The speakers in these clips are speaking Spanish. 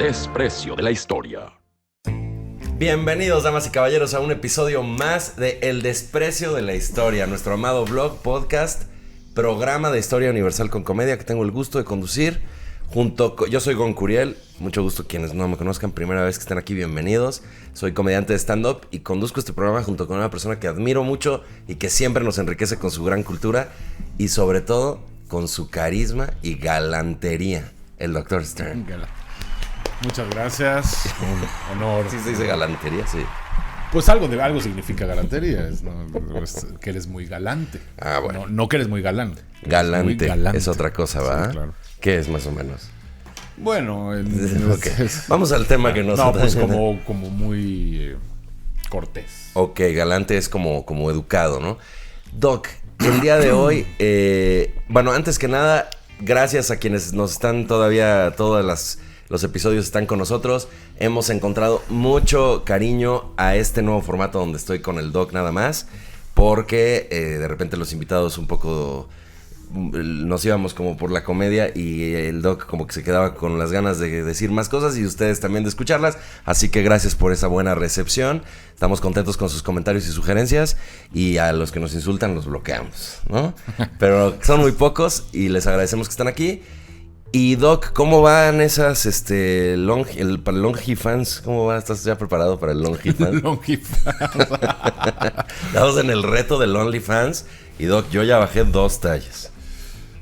desprecio de la historia. Bienvenidos, damas y caballeros, a un episodio más de El desprecio de la historia, nuestro amado blog, podcast, programa de historia universal con comedia que tengo el gusto de conducir yo soy Gon Curiel, mucho gusto quienes no me conozcan, primera vez que están aquí, bienvenidos. Soy comediante de stand-up y conduzco este programa junto con una persona que admiro mucho y que siempre nos enriquece con su gran cultura y sobre todo con su carisma y galantería, el Dr. Stern. Muchas gracias, un honor. Sí se dice galantería, sí. Pues algo significa galantería, es que eres muy galante. Ah, bueno. No que eres muy galán. Galante, muy galante es otra cosa, ¿va? Sí, claro. ¿Qué es más o menos? Bueno, Okay. Vamos al tema que nos... No, pues como muy cortés. Ok, galante es como educado, ¿no? Doc, el día de hoy, bueno, antes que nada, gracias a quienes nos están todavía, los episodios están con nosotros. Hemos encontrado mucho cariño a este nuevo formato donde estoy con el Doc nada más, porque de repente los invitados un poco... nos íbamos como por la comedia y el Doc como que se quedaba con las ganas de decir más cosas y ustedes también de escucharlas, así que gracias por esa buena recepción. Estamos contentos con sus comentarios y sugerencias y a los que nos insultan los bloqueamos, ¿no? Pero son muy pocos y les agradecemos que están aquí. Y Doc, ¿cómo van esas para el Longifans? ¿Cómo va? ¿Estás ya preparado para el Longifans? Estamos en el reto del OnlyFans y Doc, yo ya bajé 2 tallas.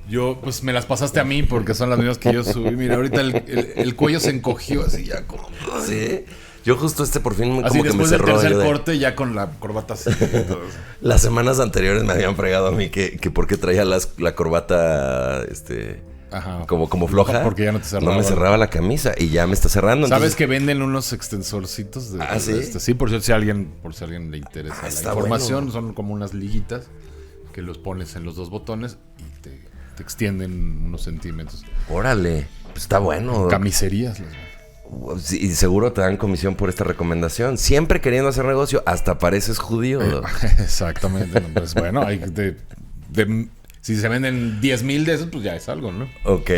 Yo, pues me las pasaste a mí porque son las mismas que yo subí. Mira, ahorita el cuello se encogió así ya como... Sí, yo justo por fin así como que me cerró. Así después del tercer corte ya con la corbata así. Las semanas anteriores me habían fregado a mí que por qué traía la corbata, Ajá. como floja. Porque ya no te cerraba. No me cerraba la camisa y ya me está cerrando. ¿Sabes que venden unos extensorcitos? ¿Sí? Sí, por si a alguien le interesa la información. Bueno. Son como unas liguitas que los pones en los 2 botones y te extienden unos centímetros. Órale, pues está bueno. Camiserías. Y seguro te dan comisión por esta recomendación. Siempre queriendo hacer negocio, hasta pareces judío. Exactamente. Pues bueno, si se venden 10,000 de esos, pues ya es algo, ¿no? Ok.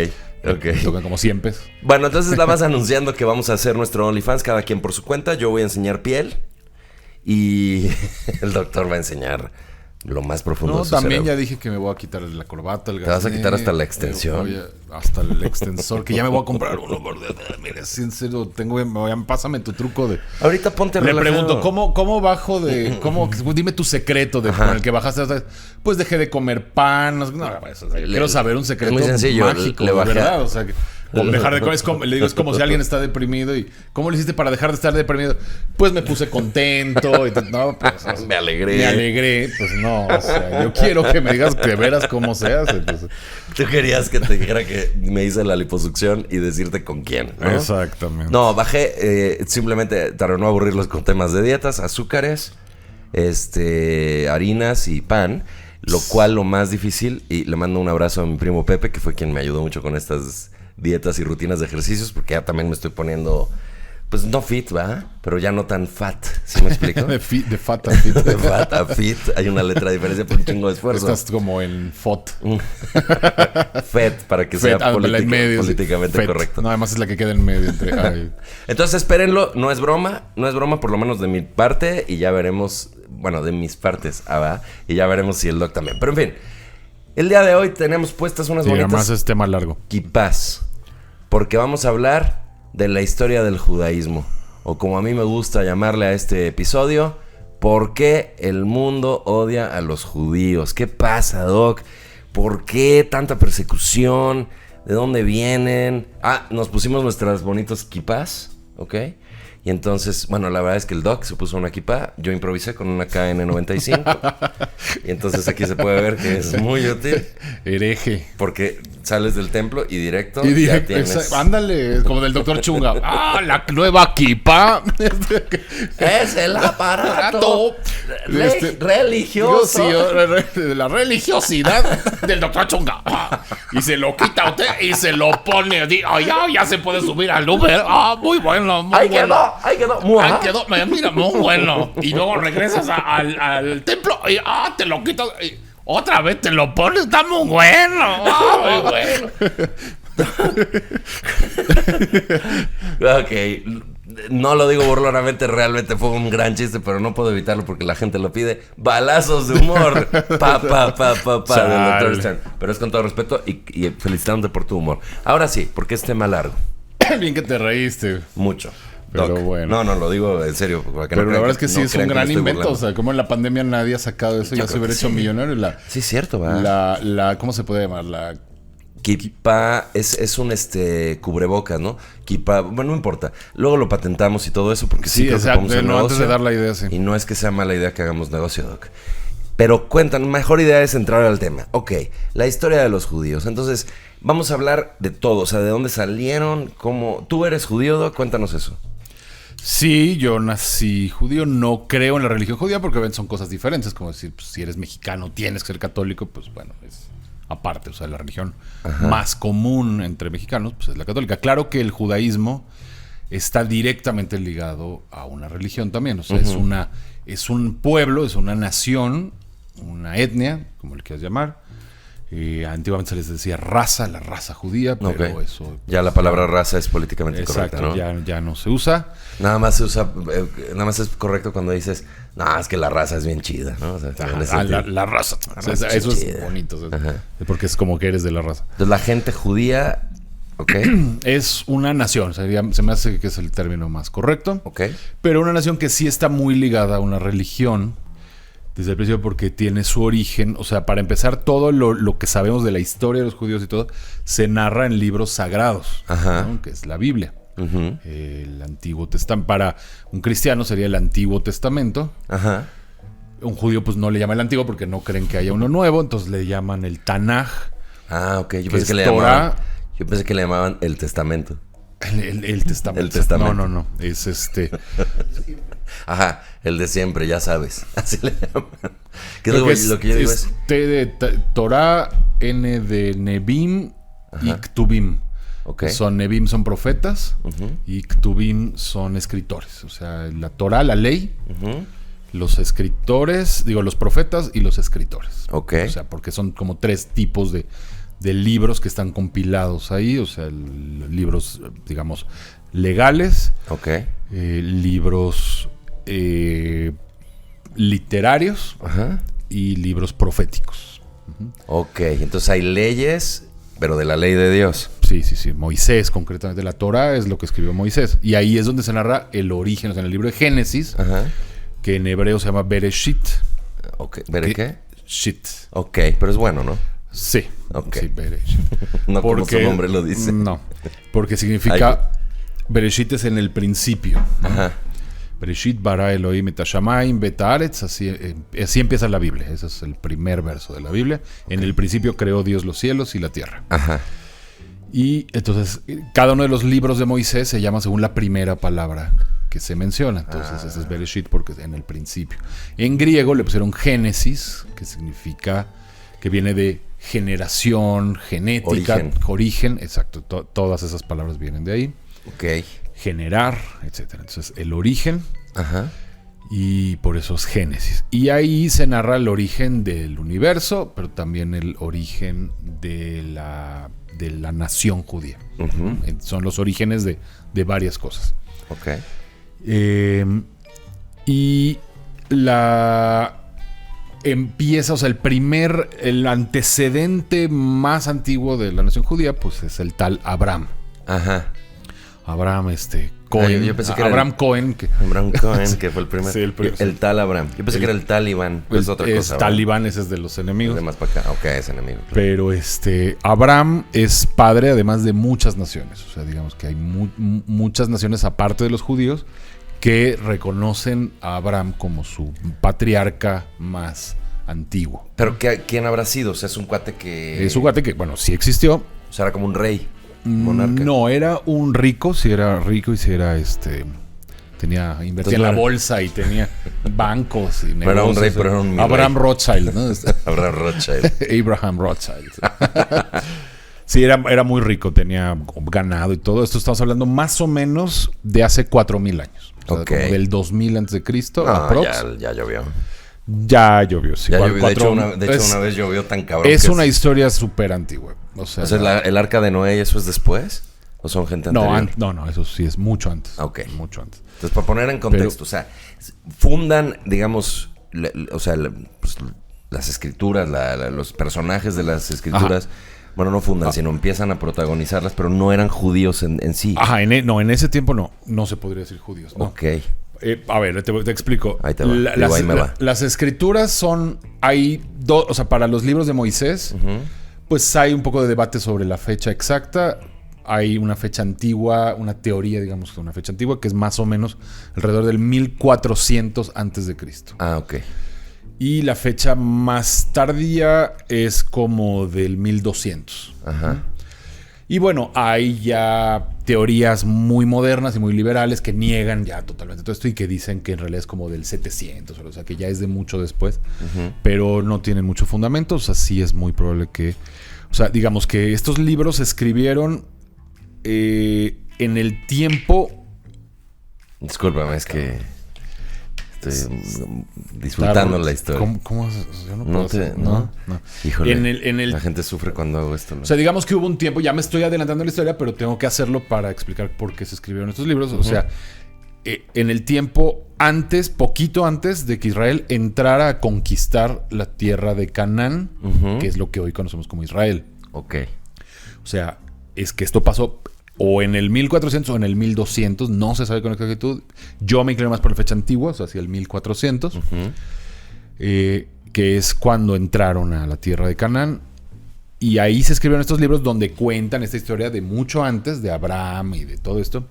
Tocan como 100 pesos. Bueno, entonces la vas anunciando que vamos a hacer nuestro OnlyFans, cada quien por su cuenta. Yo voy a enseñar piel y el doctor va a enseñar lo más profundo de su también cerebro. ya dije que me voy a quitar la corbata, el ¿Te vas a quitar hasta la extensión? Hasta el extensor, que ya me voy a comprar uno. Mira, si en serio, pásame tu truco de... Ahorita ponte relajado. Le pregunto, ¿cómo? ¿cómo bajo de...? Dime tu secreto con el que bajaste. Pues dejé de comer pan. Quiero saber un secreto muy sencillo, mágico, le bajé, ¿verdad? O sea, dejar de comer es como si alguien está deprimido y ¿cómo le hiciste para dejar de estar deprimido? Pues me puse contento y pues, me alegré, pues no, o sea, yo quiero que me digas de veras cómo se hace. Pues. Tú querías que te dijera que me hice la liposucción y decirte con quién, ¿no? Exactamente. No, bajé simplemente para no aburrirlos con temas de dietas, azúcares, harinas y pan. Lo cual lo más difícil, y le mando un abrazo a mi primo Pepe, que fue quien me ayudó mucho con estas dietas y rutinas de ejercicios, porque ya también me estoy poniendo, pues no fit, ¿va? Pero ya no tan fat, ¿sí me explico? de fat a fit. De fat a fit, hay una letra de diferencia por un chingo de esfuerzo. Estás como en FOT. FET, para que sea políticamente FET. correcto. No, además es la que queda en medio. Entonces espérenlo, no es broma por lo menos de mi parte, y ya veremos, bueno, de mis partes, ¿va? Y ya veremos si el Doc también. Pero en fin, el día de hoy tenemos puestas unas bonitas... además es tema largo. Kipás, porque vamos a hablar de la historia del judaísmo, o como a mí me gusta llamarle a este episodio, ¿por qué el mundo odia a los judíos? ¿Qué pasa, Doc? ¿Por qué tanta persecución? ¿De dónde vienen? Nos pusimos nuestras bonitas kipás, ¿ok? Y entonces, bueno, la verdad es que el Doc se puso una kipá, yo improvisé con una KN95. Y entonces aquí se puede ver que es muy útil. Hereje. Porque sales del templo y directo ya tienes... Ándale, como del Dr. Chunga. La nueva kipá. Es el aparato religioso. La religiosidad del Dr. Chunga. Y se lo quita a usted y se lo pone. Ya se puede subir al Uber. Muy bueno, muy bueno. Ahí quedó. Mira, muy bueno. Y luego regresas al templo y te lo quitas. Otra vez te lo pones, está muy bueno. Muy bueno. Ok. No lo digo burlonamente, realmente fue un gran chiste, pero no puedo evitarlo porque la gente lo pide. Balazos de humor. Del Dr. Stern. Pero es con todo respeto y felicitándote por tu humor. Ahora sí, porque es tema largo. Bien que te reíste. Mucho. Pero Doc. bueno. No, lo digo en serio. Pero la verdad es que sí es un gran invento. O sea, como en la pandemia nadie ha sacado eso, ya se hubiera hecho millonario. Sí, cierto, va. ¿Cómo se puede llamar? La Kipa es un cubrebocas, ¿no? Kipa, bueno, no importa. Luego lo patentamos y todo eso porque sí creo que podemos hacer negocio. Antes de dar la idea, sí. Y no es que sea mala idea que hagamos negocio, Doc. Pero cuentan, mejor idea es entrar al tema. Ok, la historia de los judíos. Entonces, vamos a hablar de todo. O sea, de dónde salieron, cómo... ¿Tú eres judío, Doc? Cuéntanos eso. Sí, yo nací judío. No creo en la religión judía porque son cosas diferentes. Como decir, pues, si eres mexicano tienes que ser católico, pues bueno, es... aparte, o sea, la religión más común entre mexicanos pues es la católica. Claro que el judaísmo está directamente ligado a una religión también. O sea, es un pueblo, es una nación, una etnia, como le quieras llamar. Antiguamente se les decía raza, la raza judía, pero eso... Ya la palabra raza es políticamente exacto, correcta, ¿no? ya no se usa. Nada más se usa, nada más es correcto cuando dices, no, es que la raza es bien chida, ¿no? O sea, la raza. O sea, eso es bonito, o sea, porque es como que eres de la raza. Entonces la gente judía, ¿ok? Es una nación, se me hace que es el término más correcto. Ok. Pero una nación que sí está muy ligada a una religión desde el principio porque tiene su origen. O sea, para empezar, todo lo que sabemos de la historia de los judíos y todo se narra en libros sagrados, ¿no? Que es la Biblia. El Antiguo Testamento. Para un cristiano sería el Antiguo Testamento. Un judío pues no le llama el Antiguo porque no creen que haya uno nuevo, entonces le llaman el Tanaj. Ok. Yo pensé que le llamaban el Testamento. El Testamento. El Testamento. No. Es el de siempre, ya sabes. Así le llaman. Lo que yo digo es T de Torah, N de Nebim y Ktubim. Okay. Nebim son profetas y Ktubim son escritores. O sea, la Torah, la ley, los escritores, los profetas y los escritores. Ok. O sea, porque son como tres tipos de libros que están compilados ahí. O sea, libros, digamos, legales. Ok. Libros literarios y libros proféticos. Ok, entonces hay leyes, pero de la ley de Dios. Sí. Moisés, concretamente, la Torah es lo que escribió Moisés. Y ahí es donde se narra el origen, o sea, en el libro de Génesis, que en hebreo se llama Bereshit. Ok, ¿qué? Shit. Ok, pero es bueno, ¿no? Sí. Ok. Sí, Bereshit. No como su nombre lo dice. No, porque significa... Bereshit es en el principio. Bereshit bara Elohim et hashamayim bet haaretz. Así empieza la Biblia. Ese es el primer verso de la Biblia. En el principio creó Dios los cielos y la tierra. Y entonces cada uno de los libros de Moisés se llama según la primera palabra que se menciona. Entonces ese es Bereshit porque es en el principio. En griego le pusieron Génesis, que significa que viene de generación, genética, origen. Exacto. Todas esas palabras vienen de ahí. Ok. Generar, etcétera. Entonces, el origen. Y por eso es Génesis. Y ahí se narra el origen del universo, pero también el origen de la nación judía. Son los orígenes de varias cosas. Ok. Y empieza, o sea, el antecedente más antiguo de la nación judía, pues es el tal Abraham. Abraham, Cohen. Yo pensé que Abraham Cohen. Abraham Cohen, que fue el primero. Sí, el tal Abraham. Yo pensé que era el talibán. Es otra cosa. Talibán, ese es de los enemigos. De más para acá. Ok, es enemigo. Claro. Pero Abraham es padre además de muchas naciones. O sea, digamos que hay muchas naciones aparte de los judíos que reconocen a Abraham como su patriarca más antiguo. ¿Pero quién habrá sido? O sea, es un cuate que... Es un cuate que, bueno, sí existió. O sea, era como un rey. Monarca. No, era un rico, si era rico y si era invertía en la bolsa y tenía bancos y negocios. No era un rey, pero era un Abraham Rothschild, ¿no? Abraham Rothschild. Abraham Rothschild. Sí, era muy rico, tenía ganado y todo. Esto estamos hablando más o menos de hace 4,000 años. O sea, como del 2000 a.C. Ya llovió. Ya llovió, sí. Ya llovió. De hecho, una vez llovió tan cabrón. Es una historia súper antigua. O sea, el arca de Noé, ¿eso es después? ¿O son gente anterior? No, eso sí es mucho antes. Ok. Mucho antes. Entonces, para poner en contexto, o sea, fundan, digamos, pues, las escrituras, los personajes de las escrituras, bueno, no fundan, sino empiezan a protagonizarlas, pero no eran judíos en sí. Ajá, en ese tiempo no se podría decir judíos. No. Ok. A ver, te explico. Ahí te va. Ahí me va. Las escrituras son, o sea, para los libros de Moisés, pues hay un poco de debate sobre la fecha exacta. Hay una fecha antigua, una teoría, digamos, una fecha antigua, que es más o menos alrededor del 1400 antes de Cristo. Ah, ok. Y la fecha más tardía es como del 1200. Ajá. Y bueno, hay ya teorías muy modernas y muy liberales que niegan ya totalmente todo esto y que dicen que en realidad es como del 700, o sea, que ya es de mucho después, pero no tienen mucho fundamento. O sea, sí es muy probable que... O sea, digamos que estos libros se escribieron en el tiempo... Discúlpame, es que estoy disfrutando la historia. ¿Cómo? Yo no puedo hacer, no. Híjole, en el, la gente sufre cuando hago esto, ¿no? O sea, digamos que hubo un tiempo, ya me estoy adelantando la historia, pero tengo que hacerlo para explicar por qué se escribieron estos libros. O sea, en el tiempo antes, poquito antes de que Israel entrara a conquistar la tierra de Canaán, que es lo que hoy conocemos como Israel. Ok. O sea, es que esto pasó o en el 1400 o en el 1200, no se sabe con exactitud. Yo me inclino más por la fecha antigua, o sea, hacia el 1400, que es cuando entraron a la tierra de Canaán. Y ahí se escribieron estos libros donde cuentan esta historia de mucho antes, de Abraham y de todo esto.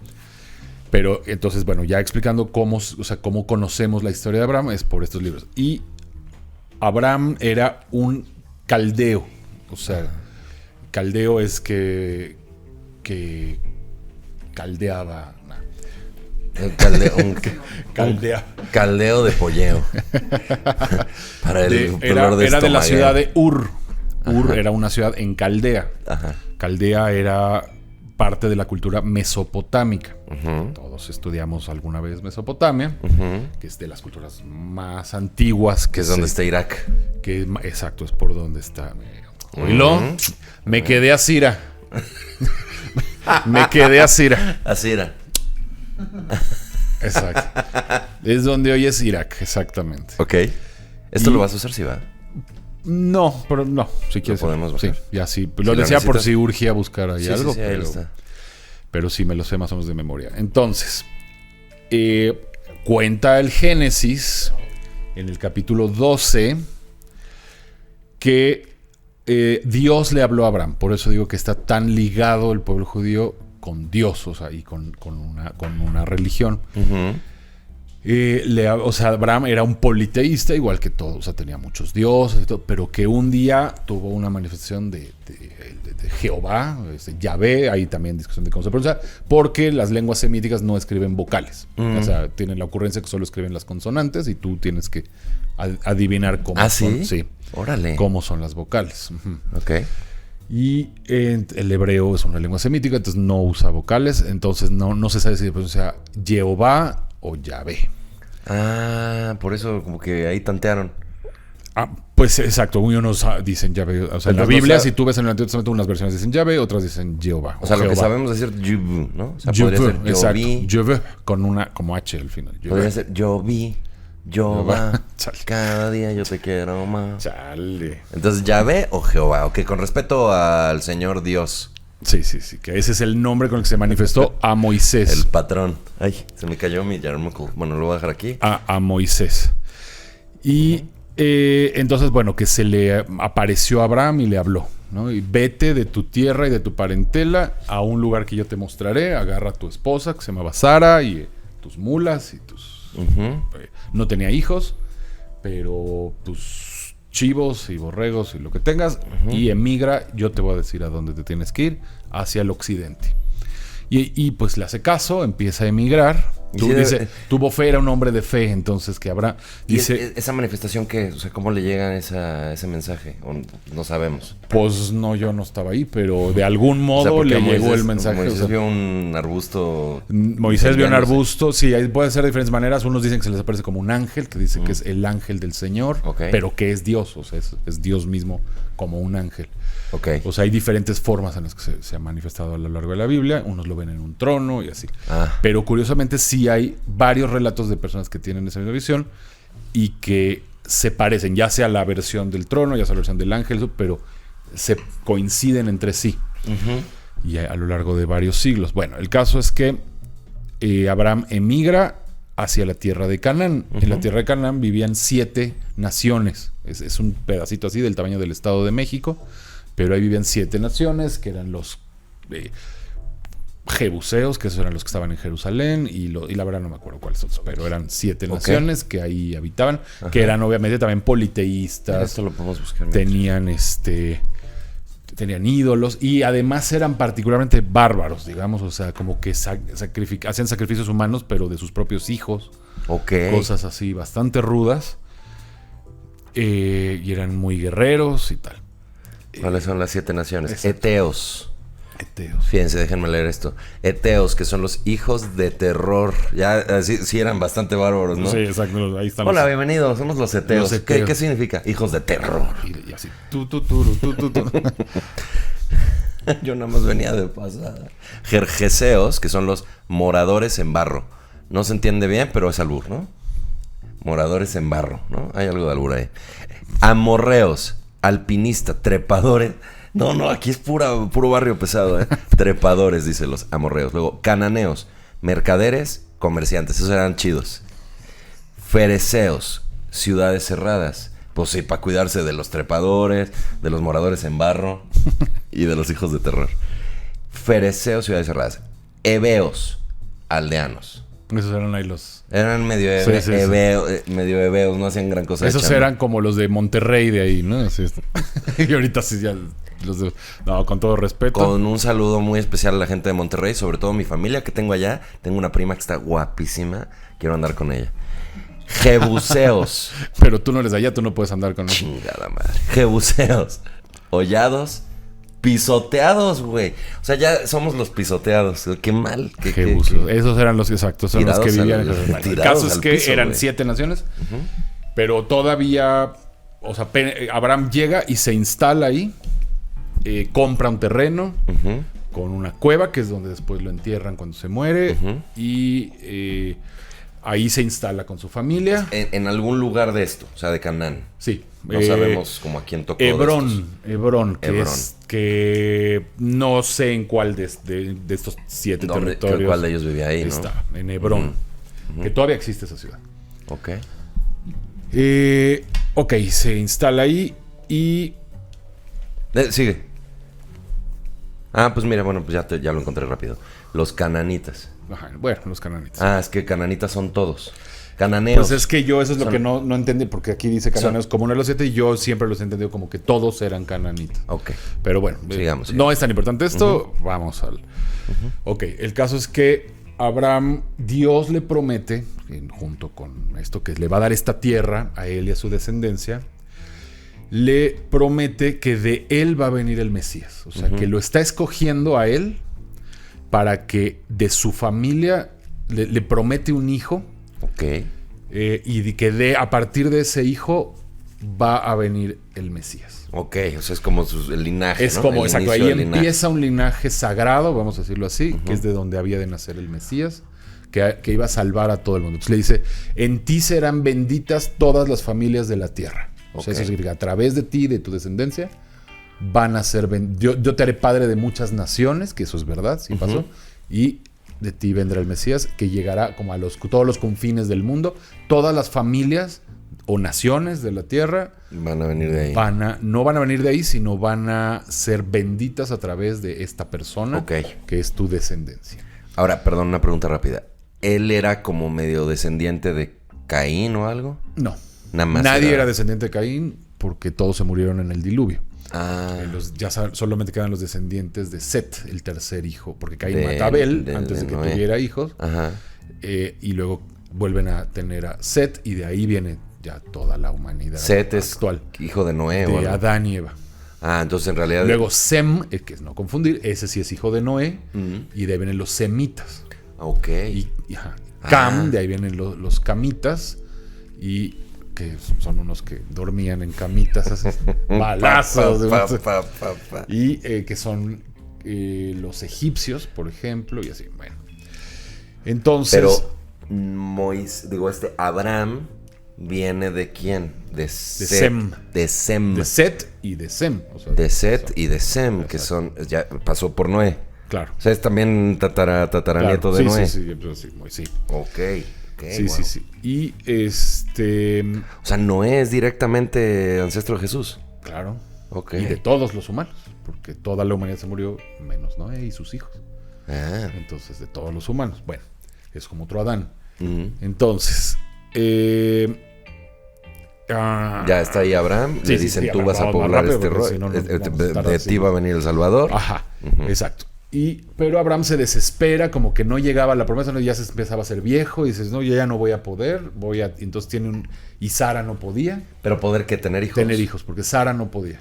Pero entonces, bueno, ya explicando cómo conocemos la historia de Abraham es por estos libros. Y Abraham era un caldeo. O sea, caldeo es que caldeaba. Caldeo de polleo. Para el dolor de era de la estomagueo. ciudad de Ur. Ur era una ciudad en Caldea. Ajá. Caldea era parte de la cultura mesopotámica. Todos estudiamos alguna vez Mesopotamia, que es de las culturas más antiguas. Que es donde está Irak. Exacto, es por donde está. Oílo, me quedé a Sira. Me quedé a Sira. Así era. Exacto. Es donde hoy es Irak, exactamente. Ok. ¿Esto lo vas a usar, sí, va? No, pero no. Si quieres. Lo podemos bajar. Sí, ya sí. Lo decía por si urgía buscar ahí algo. Sí, ahí está. Pero sí me lo sé más o menos de memoria. Entonces, cuenta el Génesis en el capítulo 12 que Dios le habló a Abraham. Por eso digo que está tan ligado el pueblo judío con Dios, o sea, y con una religión. O sea, Abraham era un politeísta igual que todos, o sea, tenía muchos dioses y todo, pero que un día tuvo una manifestación de Jehová, Yahvé. Hay también discusión de cómo se pronuncia, porque las lenguas semíticas no escriben vocales. O sea, tienen la ocurrencia que solo escriben las consonantes y tú tienes que adivinar cómo son. ¿Sí? Órale. Cómo son las vocales. Ok. Y el hebreo es una lengua semítica, entonces no usa vocales, entonces no se sabe si se pronuncia Jehová o Yahvé. Ah, por eso como que ahí tantearon. Pues exacto, unos dicen Yahvé. O sea, en la Biblia, si tú ves en el Antiguo Testamento, unas versiones dicen Yahvé, otras dicen Jehová. O sea, lo Jehová. que sabemos decir Juv, ¿no? O sea, Juv, podría ser exacto. Yovi. Jehová, con una como H al final. Jehová. Podría ser Yovi, Jehová. Chale. Cada día yo te quiero más. Chale. Entonces, ¿Yahvé o Jehová? Ok, con respeto al Señor Dios. Sí, que ese es el nombre con el que se manifestó a Moisés. El patrón. Ay, se me cayó mi yarmulke. Bueno, lo voy a dejar aquí. A Moisés. Y entonces, bueno, que se le apareció a Abraham y le habló, ¿no? Y vete de tu tierra y de tu parentela a un lugar que yo te mostraré. Agarra a tu esposa, que se llamaba Sara, y tus mulas y tus... no tenía hijos, pero tus chivos y borregos y lo que tengas, y emigra. Yo te voy a decir a dónde te tienes que ir, hacia el occidente. Y pues le hace caso, empieza a emigrar, Tuvo fe, era un hombre de fe, entonces que habrá... Dice, esa manifestación que, o sea, ¿cómo le llega ese mensaje? ¿O no sabemos? Pues no, yo no estaba ahí, pero de algún modo le llegó el mensaje. Moisés vio un arbusto. Moisés vio un arbusto, sí, puede ser de diferentes maneras. Unos dicen que se les aparece como un ángel, que dice que es el ángel del Señor, pero que es Dios, o sea, es Dios mismo como un ángel. O sea, hay diferentes formas en las que se ha manifestado a lo largo de la Biblia. Unos lo ven en un trono y así. Pero curiosamente sí hay varios relatos de personas que tienen esa misma visión y que se parecen, ya sea la versión del trono, ya sea la versión del ángel, pero se coinciden entre sí. Y a lo largo de varios siglos. Bueno, el caso es que Abraham emigra hacia la tierra de Canaán. En la tierra de Canaán vivían 7 naciones. Es un pedacito así del tamaño del Estado de México. Pero ahí vivían 7 naciones, que eran los jebuseos, que esos eran los que estaban en Jerusalén, y la verdad no me acuerdo cuáles son, pero eran 7 naciones que ahí habitaban, que eran obviamente también politeístas. Esto lo podemos buscar. Tenían ídolos, y además eran particularmente bárbaros, digamos, o sea, como que hacían sacrificios humanos, pero de sus propios hijos. Cosas así, bastante rudas. Y eran muy guerreros y tal. ¿Cuáles son las 7 naciones? Eteos. Fíjense, déjenme leer esto. Eteos, que son los hijos de terror. Ya, sí eran bastante bárbaros, ¿no? Sí, exacto. Ahí están. Hola, bienvenidos. Somos los Eteos. ¿Qué significa? Hijos de terror. Y así. Yo nada más venía de pasada. Gergeseos, que son los moradores en barro. No se entiende bien, pero es albur, ¿no? Moradores en barro, ¿no? Hay algo de albur ahí. Amorreos. Alpinista, trepadores. No, aquí es puro barrio pesado, ¿eh? Trepadores, dice los amorreos. Luego, cananeos, mercaderes, comerciantes. Esos eran chidos. Fereceos, ciudades cerradas. Pues sí, para cuidarse de los trepadores, de los moradores en barro y de los hijos de terror. Fereceos, ciudades cerradas. Heveos, aldeanos. Esos eran ahí los... Eran medio heveos, no hacían gran cosa. Esos eran como los de Monterrey de ahí, ¿no? Así y ahorita sí ya los de... No, con todo respeto. Con un saludo muy especial a la gente de Monterrey, sobre todo mi familia que tengo allá. Tengo una prima que está guapísima. Quiero andar con ella. Jebuseos. Pero tú no eres de allá, tú no puedes andar con ella. Chingada madre. Jebuseos. Hollados. Pisoteados, güey. O sea, ya somos los pisoteados. Qué mal. Esos eran los exactos, son los que vivían. El caso es que eran wey. 7 naciones, pero todavía, o sea, Abraham llega y se instala ahí, compra un terreno con una cueva, que es donde después lo entierran cuando se muere, y ahí se instala con su familia. En algún lugar de esto, o sea, de Canaán. Sí. No sabemos como a quién tocó. Hebrón, que no sé en cuál de estos 7 territorios. ¿Cuál de ellos vivía ahí, no? Está, en Hebrón. Que todavía existe esa ciudad. Ok, se instala ahí y... Sigue. Pues mira, bueno, pues ya lo encontré rápido. Los cananitas. Ajá, bueno, los cananitas. Es que cananitas son todos. Cananeos. Pues es que yo eso es lo que no entendí, porque aquí dice cananeos como uno de los 7 y yo siempre los he entendido como que todos eran cananitas. Pero bueno, sigamos. No es tan importante esto, vamos al... Ok, el caso es que Abraham, Dios le promete, junto con esto que le va a dar esta tierra a él y a su descendencia, le promete que de él va a venir el Mesías. O sea, que lo está escogiendo a él para que de su familia le promete un hijo. Y que a partir de ese hijo va a venir el Mesías. O sea, es como el linaje. Es como, exacto, ahí empieza un linaje sagrado, vamos a decirlo así, que es de donde había de nacer el Mesías, que iba a salvar a todo el mundo. Entonces le dice, en ti serán benditas todas las familias de la tierra. O sea, eso significa, a través de ti, de tu descendencia, van a ser yo te haré padre de muchas naciones, que eso es verdad, sí pasó, y de ti vendrá el Mesías, que llegará como a todos los confines del mundo. Todas las familias o naciones de la tierra van a venir de ahí. No van a venir de ahí, sino van a ser benditas a través de esta persona, que es tu descendencia. Ahora, perdón, una pregunta rápida. ¿Él era como medio descendiente de Caín o algo? No. Nada más Nadie era descendiente de Caín porque todos se murieron en el diluvio. Ya solamente quedan los descendientes de Set, el tercer hijo, porque Caín mata a Abel antes de que tuviera hijos. Y luego vuelven a tener a Set, y de ahí viene ya toda la humanidad Set actual. es hijo de Noé. De Adán y Eva. Ah, entonces en realidad... Luego Sem, que es no confundir, ese sí es hijo de Noé, y de ahí vienen los semitas. Ok. Y Cam, de ahí vienen los camitas, y que son unos que dormían en camitas, así, balazos. Y que son los egipcios, por ejemplo, y así, bueno. Entonces... Pero Abraham viene ¿de quién? De Sem. De Sem. De Set y de Sem. O sea, De Set y de Sem, que son... Ya pasó por Noé. Claro. O sea, es también tataranieto de Noé. Sí. Ok. Sí. Y O sea, Noé es directamente ancestro de Jesús. Claro. Ok. Y de todos los humanos. Porque toda la humanidad se murió, menos Noé y sus hijos. Entonces, de todos los humanos. Bueno, es como otro Adán. Entonces... ya está ahí Abraham. Le dicen, tú vas a poblar este rollo. De ti va a venir el Salvador. Ajá, exacto. Pero Abraham se desespera, como que no llegaba a la promesa, ¿no? Ya se empezaba a ser viejo y dices, no, yo ya no voy a poder, entonces y Sara no podía. ¿Pero poder qué? ¿Tener hijos? Tener hijos, porque Sara no podía.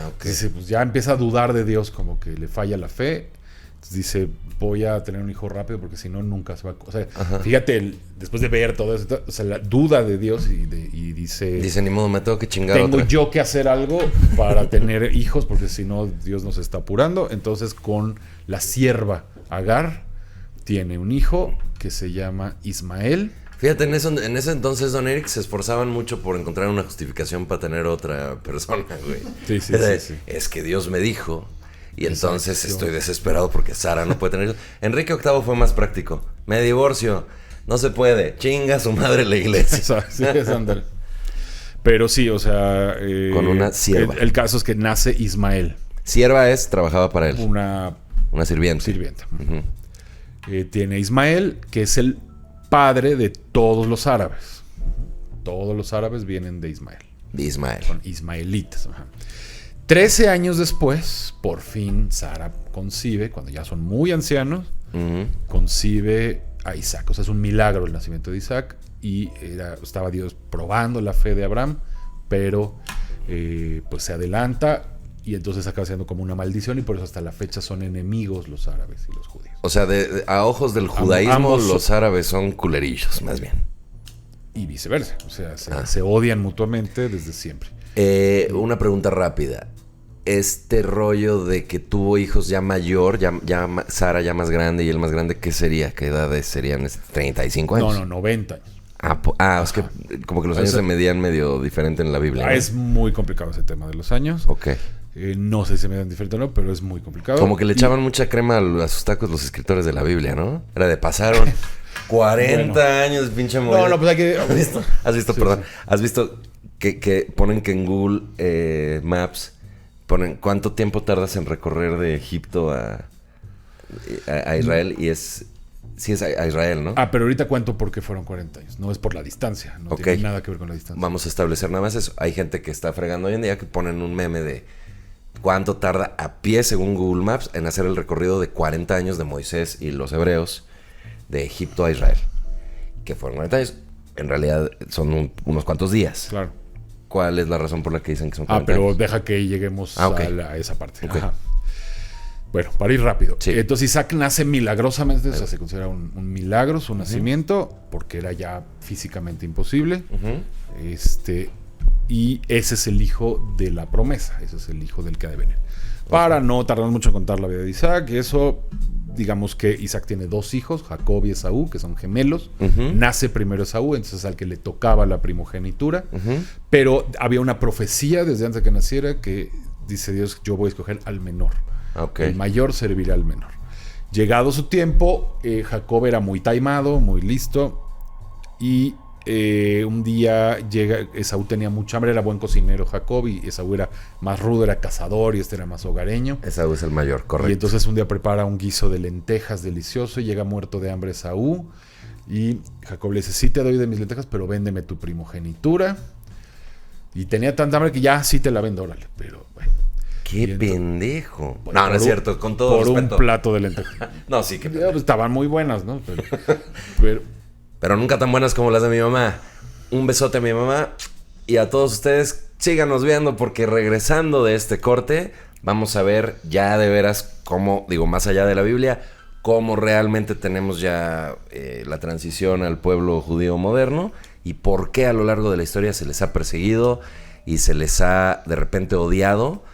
Ok. Dice, pues ya empieza a dudar de Dios, como que le falla la fe. Entonces dice, voy a tener un hijo rápido porque si no, nunca se va a... O sea, fíjate, después de ver todo eso, o sea, la duda de Dios y dice... Dice, ni modo, me tengo que chingar Tengo otra. yo que hacer algo para tener hijos porque si no, Dios nos está apurando. Entonces, con la sierva Agar, tiene un hijo que se llama Ismael. Fíjate, en ese entonces, Don Eric, se esforzaban mucho por encontrar una justificación para tener otra persona, güey. Sí. Es que Dios me dijo... Y entonces estoy desesperado porque Sara no puede tener hijos. Enrique VIII fue más práctico. Me divorcio. No se puede. Chinga su madre la iglesia. Sí, es andar. Pero sí, o sea... con una sierva. El caso es que nace Ismael. Sierva trabajaba para él. Una sirvienta. Tiene Ismael, que es el padre de todos los árabes. Todos los árabes vienen de Ismael. De Ismael. Son ismaelitas. 13 años después, por fin Sara concibe, cuando ya son muy ancianos, concibe a Isaac. O sea, es un milagro el nacimiento de Isaac. Y estaba Dios probando la fe de Abraham, pero pues se adelanta y entonces acaba siendo como una maldición, y por eso hasta la fecha son enemigos los árabes y los judíos. O sea, a ojos del judaísmo, los árabes son culerillos, más bien. Y viceversa. O sea, se odian mutuamente desde siempre. Una pregunta rápida. Este rollo de que tuvo hijos ya mayor, ya Sara ya más grande y él más grande, ¿qué sería? ¿Qué edades serían? ¿35 años? No, 90 años. Es que como que los años se medían medio diferente en la Biblia, ¿no? Es muy complicado ese tema de los años. Ok. No sé si se medían diferente o no, pero es muy complicado. Como que le echaban mucha crema a sus tacos los escritores de la Biblia, ¿no? Era de pasaron 40 años, pinche morir. No, pues hay que... ¿Has visto? Perdón. ¿Has visto que ponen que en Google Maps ponen cuánto tiempo tardas en recorrer de Egipto a Israel? Y sí es a Israel, ¿no? Pero ahorita cuento por qué fueron 40 años. No es por la distancia. No tiene nada que ver con la distancia. Vamos a establecer nada más eso. Hay gente que está fregando hoy en día que ponen un meme de cuánto tarda a pie, según Google Maps, en hacer el recorrido de 40 años de Moisés y los hebreos de Egipto a Israel. Que fueron 40 años. En realidad son unos cuantos días. Claro. ¿Cuál es la razón por la que dicen que son 40 pero años? deja que lleguemos a esa parte. Okay. Ajá. Bueno, para ir rápido. Sí. Entonces Isaac nace milagrosamente, o sea, se considera un milagro su nacimiento, porque era ya físicamente imposible. Y ese es el hijo de la promesa, ese es el hijo del que ha de venir. Para no tardar mucho en contar la vida de Isaac, eso, digamos que Isaac tiene 2 hijos, Jacob y Esaú, que son gemelos. Nace primero Esaú, entonces al que le tocaba la primogenitura. Pero había una profecía desde antes de que naciera que dice Dios, yo voy a escoger al menor. El mayor servirá al menor. Llegado su tiempo, Jacob era muy taimado, muy listo. Y un día llega, Esaú tenía mucha hambre, era buen cocinero Jacob, y Esaú era más rudo, era cazador, y era más hogareño. Esaú es el mayor, correcto. Y entonces un día prepara un guiso de lentejas delicioso y llega muerto de hambre Esaú. Y Jacob le dice, sí te doy de mis lentejas, pero véndeme tu primogenitura. Y tenía tanta hambre que ya sí te la vendo, órale. Pero bueno. ¡Qué pendejo! No es cierto, con todo por respeto. un plato de lentejas. No, sí, que Pues estaban muy buenas, ¿no? Pero nunca tan buenas como las de mi mamá. Un besote a mi mamá y a todos ustedes. Síganos viendo porque regresando de este corte vamos a ver ya de veras cómo, digo, más allá de la Biblia, cómo realmente tenemos ya la transición al pueblo judío moderno y por qué a lo largo de la historia se les ha perseguido y se les ha de repente odiado.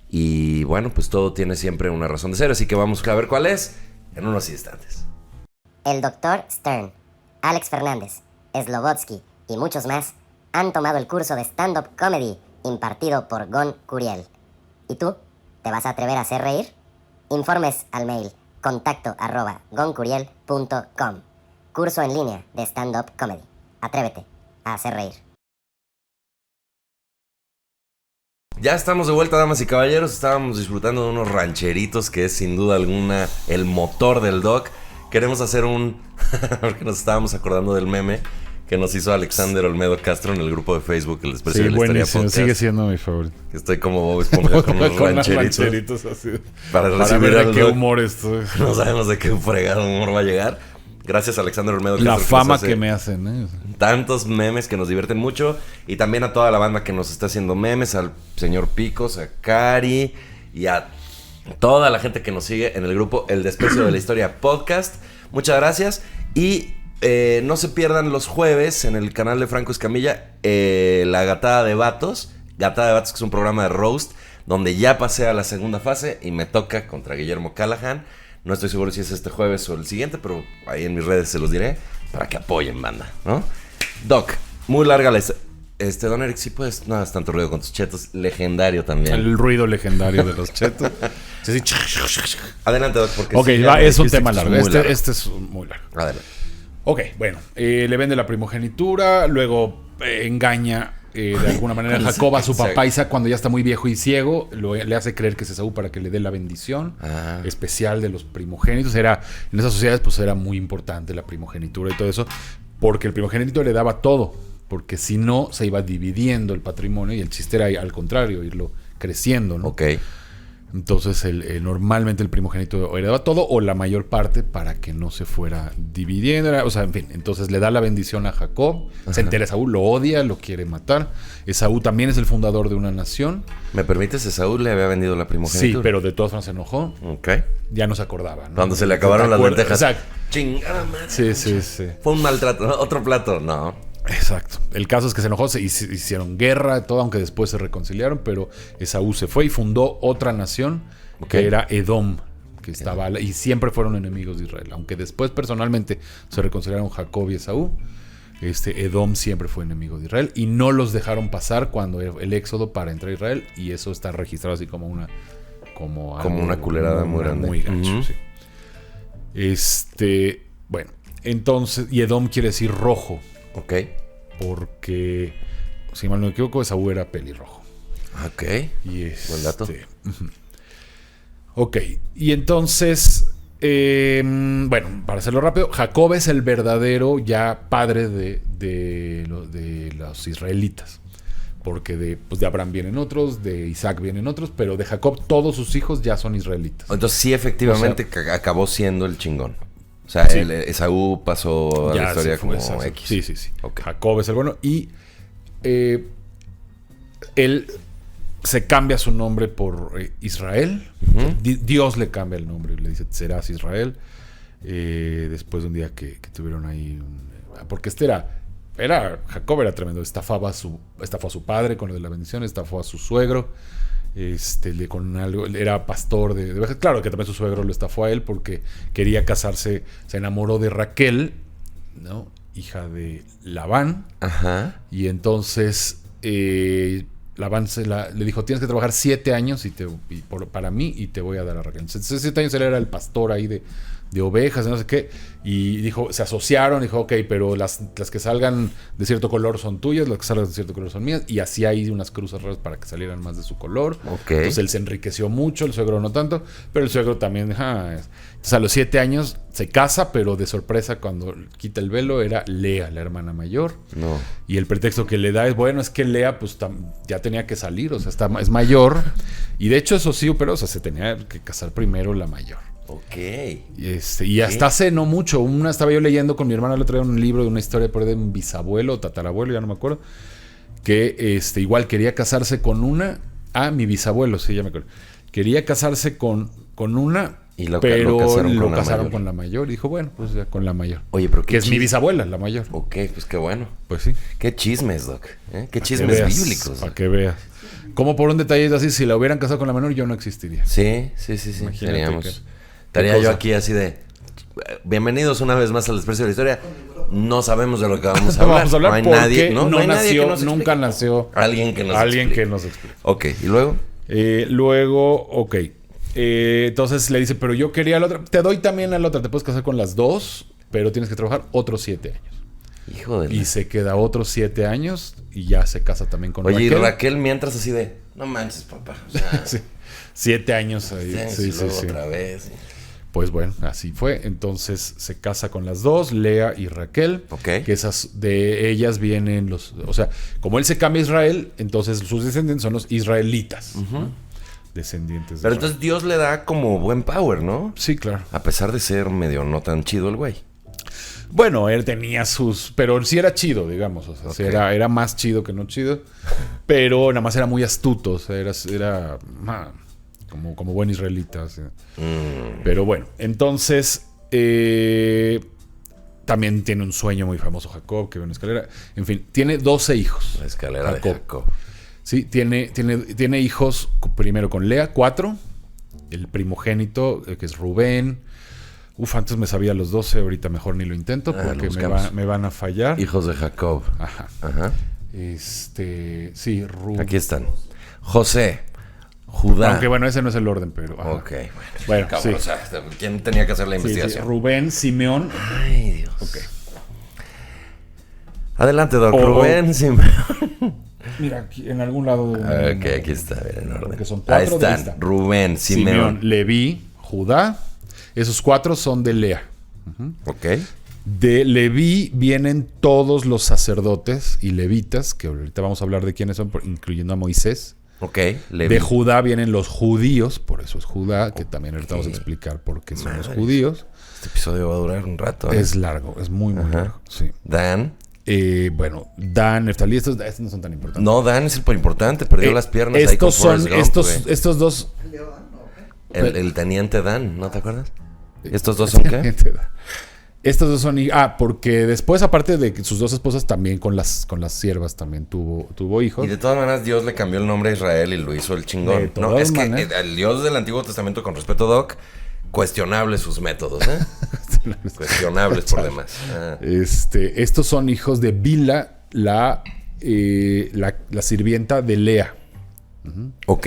Y bueno, pues todo tiene siempre una razón de ser, así que vamos a ver cuál es en unos instantes. El Dr. Stern, Alex Fernández, Slobodsky y muchos más han tomado el curso de stand-up comedy impartido por Gon Curiel. ¿Y tú? ¿Te vas a atrever a hacer reír? Informes al mail contacto@goncuriel.com. Curso en línea de stand-up comedy. Atrévete a hacer reír. Ya estamos de vuelta, damas y caballeros. Estábamos disfrutando de unos rancheritos que es sin duda alguna el motor del Doc. Queremos hacer porque nos estábamos acordando del meme que nos hizo Alexander Olmedo Castro en el grupo de Facebook El Desprecio de la Historia Podcast. Sigue siendo mi favorito. Estoy como Bob Esponja con unos rancheritos así. para recibir ver al de qué Doc. humor estoy. No sabemos de qué fregado humor va a llegar. Gracias a Alexander Olmedo Castro. La fama que me hacen, ¿eh? Tantos memes que nos divierten mucho. Y también a toda la banda que nos está haciendo memes. Al señor Picos, a Cari y a toda la gente que nos sigue en el grupo El Desprecio de la Historia Podcast. Muchas gracias. Y no se pierdan los jueves en el canal de Franco Escamilla la Gatada de Vatos. Gatada de Vatos, que es un programa de roast donde ya pasé a la segunda fase y me toca contra Guillermo Callahan. No estoy seguro si es este jueves o el siguiente, pero ahí en mis redes se los diré para que apoyen, banda, ¿no? Doc, muy larga la Don Eric, sí puedes, no hagas tanto ruido con tus chetos, legendario también. El ruido legendario de los chetos. Sí. Adelante, Doc, porque Ok, es un tema largo. Este es muy largo. Adelante. Ok, bueno, le vende la primogenitura, luego engaña de alguna manera a Jacob a su papá Isaac cuando ya está muy viejo y ciego, le hace creer que es Esaú para que le dé la bendición especial de los primogénitos. En esas sociedades pues era muy importante la primogenitura y todo eso, porque el primogénito le daba todo, porque si no se iba dividiendo el patrimonio y el chiste era al contrario, irlo creciendo, ¿no? Ok. Entonces normalmente el primogénito heredaba todo o la mayor parte para que no se fuera dividiendo. O sea, en fin, entonces le da la bendición a Jacob. Se entera Esaú, lo odia, lo quiere matar. Esaú también es el fundador de una nación. ¿Me permites? Esaú le había vendido la primogenitura. Sí, pero de todas formas se enojó. Ok. Ya no se acordaba, ¿no? Cuando se le acabaron las lentejas. Exacto. Chingada madre. Sí. Fue un maltrato, ¿no? Otro plato, no. Exacto. El caso es que se enojó, se hicieron guerra, todo, aunque después se reconciliaron, pero Esaú se fue y fundó otra nación que era Edom, que estaba y siempre fueron enemigos de Israel. Aunque después personalmente se reconciliaron Jacob y Esaú, Edom siempre fue enemigo de Israel y no los dejaron pasar cuando el éxodo para entrar a Israel, y eso está registrado así como una culerada muy grande. Muy gacho, sí. Bueno, entonces, y Edom quiere decir rojo. Ok. Porque, si mal no me equivoco, Esaú era pelirrojo. Ok. Y buen dato. Ok. Y entonces, bueno, para hacerlo rápido, Jacob es el verdadero ya padre de los israelitas. Porque de Abraham vienen otros, de Isaac vienen otros, pero de Jacob todos sus hijos ya son israelitas. Entonces sí, efectivamente, acabó siendo el chingón. O sea, sí. Esaú pasó a la historia como X. Sí. Okay. Jacob es el bueno. Y él se cambia su nombre por Israel. Dios le cambia el nombre y le dice, serás Israel. Después de un día que tuvieron ahí... porque Jacob era tremendo. Estafó a su padre con lo de la bendición, estafó a su suegro. Era pastor de ovejas. Claro que también su suegro lo estafó a él porque quería casarse, se enamoró de Raquel, ¿no? Hija de Labán. Ajá. Y entonces Labán le dijo, tienes que trabajar 7 años para mí y te voy a dar a Raquel. Entonces 7 años él era el pastor ahí de ovejas, no sé qué, y dijo, se asociaron, dijo, ok, pero las que salgan de cierto color son tuyas, las que salgan de cierto color son mías, y así hay unas cruzas raras para que salieran más de su color. Okay. Entonces él se enriqueció mucho, el suegro no tanto, pero el suegro también, entonces a los 7 años se casa, pero de sorpresa cuando quita el velo era Lea, la hermana mayor. No. Y el pretexto que le da es, bueno, es que Lea pues ya tenía que salir, o sea, es mayor, Y de hecho eso sí, pero o sea, se tenía que casar primero la mayor. Ok. Y hasta hace no mucho, estaba yo leyendo con mi hermana, le traía un libro de una historia por ahí de un bisabuelo o tatarabuelo, ya no me acuerdo, que igual quería casarse con una, mi bisabuelo, sí, ya me acuerdo, quería casarse con una, pero lo casaron con la mayor, y dijo, bueno, pues ya con la mayor. Oye, pero que es mi bisabuela, la mayor. Ok, pues qué bueno. Pues sí. Qué chismes, Doc. Qué chismes bíblicos. Para que veas. Como por un detalle así, si la hubieran casado con la menor, yo no existiría. Sí. Estaría yo aquí así de... Bienvenidos una vez más al Desprecio de la Historia. No sabemos de lo que vamos a hablar. No hay nadie, no hay nadie que nos explique. Nunca nació alguien que nos explique. Ok, ¿y luego? Entonces le dice, pero yo quería a la otra. Te doy también a la otra. Te puedes casar con las dos, pero tienes que trabajar otros 7 años. Hijo de... Y se queda otros 7 años y ya se casa también con Raquel. Oye, y Raquel mientras así de... No manches, papá. O sea, sí. 7 años ahí. Sí, otra vez. Sí. Pues bueno, así fue. Entonces se casa con las dos, Lea y Raquel. Okay. Que esas de ellas vienen los... O sea, como él se cambia a Israel, entonces sus descendientes son los israelitas. ¿No? Descendientes de Pero Israel. entonces Dios le da como buen power, ¿no? Sí, claro. A pesar de ser medio no tan chido el güey. Bueno, él tenía sus... Pero sí era chido, digamos. O sea, sí era más chido que no chido. Pero nada más era muy astuto. O sea, era como buen israelita. ¿Sí? Pero bueno, entonces... también tiene un sueño muy famoso Jacob, que ve una escalera. En fin, tiene 12 hijos. La escalera de Jacob. Sí, tiene hijos primero con Lea, 4. El primogénito, que es Rubén. Antes me sabía los 12, ahorita mejor ni lo intento porque me van a fallar. Hijos de Jacob. Ajá. Sí, Rubén. Aquí están. José, Judá. Aunque bueno, ese no es el orden, pero... Ajá. Ok, bueno. Cabrón, sí. O sea, ¿quién tenía que hacer la investigación? Sí. Rubén, Simeón. Ay, Dios. Ok. Adelante, Doc. Rubén, Simeón. Mira, aquí, en algún lado... Ok, aquí está, en orden. Porque son 4. Ahí están. Rubén, Simeón, Leví, Judá. Esos 4 son de Lea. Ok. De Leví vienen todos los sacerdotes y levitas, que ahorita vamos a hablar de quiénes son, incluyendo a Moisés. Ok, Leví. De Judá vienen los judíos, por eso es Judá, que también ahorita vamos a explicar por qué son los judíos. Este episodio va a durar un rato. Es largo, es muy largo. Sí. Dan. Dan, Neftalí, estos no son tan importantes. No, Dan es súper importante, perdió las piernas ahí con Forrest Gump, estos dos... El teniente Dan, ¿no te acuerdas? ¿Estos dos son qué? Estos dos son... porque después, aparte de que sus 2 esposas, también con las siervas también tuvo hijos. Y de todas maneras, Dios le cambió el nombre a Israel y lo hizo el chingón. No, es que el Dios del Antiguo Testamento, con respeto, Doc, cuestionables sus métodos, ¿eh? Cuestionables por demás. Estos son hijos de Bila, la sirvienta de Lea. Ok.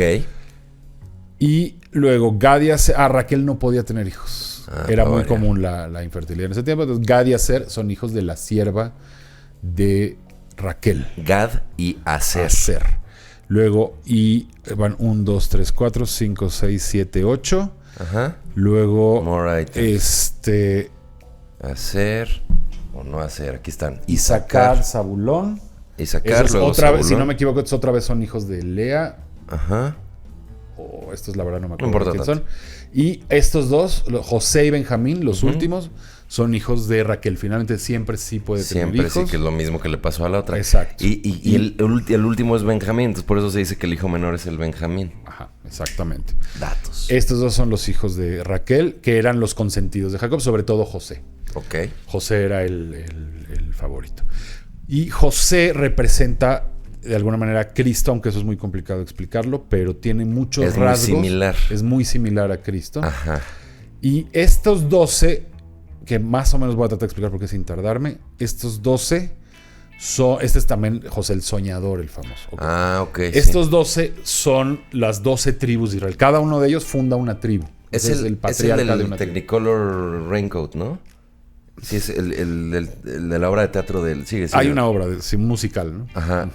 Y luego Gad y Aser... Raquel no podía tener hijos. Era muy común la infertilidad en ese tiempo. Entonces Gad y Aser son hijos de la sierva de Raquel. Gad y Aser. Luego, y van 1, 2, 3, 4, 5, 6, 7, 8. Ajá. Luego, Aser o no Aser, aquí están. Isaacar, Zabulón. Isaacar, luego otra Zabulón. vez, si no me equivoco, otra vez son hijos de Lea. Ajá. Estos la verdad no me acuerdo quién son. Y estos dos, José y Benjamín, los últimos, son hijos de Raquel. Finalmente siempre sí puede tener hijos. Siempre sí, que es lo mismo que le pasó a la otra. Exacto. Y el último es Benjamín, entonces por eso se dice que el hijo menor es el Benjamín. Ajá, exactamente. Datos. Estos dos son los hijos de Raquel, que eran los consentidos de Jacob, sobre todo José. Ok. José era el favorito. Y José representa de alguna manera a Cristo, aunque eso es muy complicado explicarlo, pero tiene muchos rasgos. Es muy similar. Es muy similar a Cristo. Ajá. Y estos 12, que más o menos voy a tratar de explicar porque sin tardarme, estos 12 son... Este es también José el Soñador, el famoso. Okay. Ok. Estos 12 son las 12 tribus de Israel. Cada uno de ellos funda una tribu. Es el patriarca de una Technicolor Raincoat, ¿no? Sí, es el de la obra de teatro del... Sigue. Hay una obra musical, ¿no? Ajá.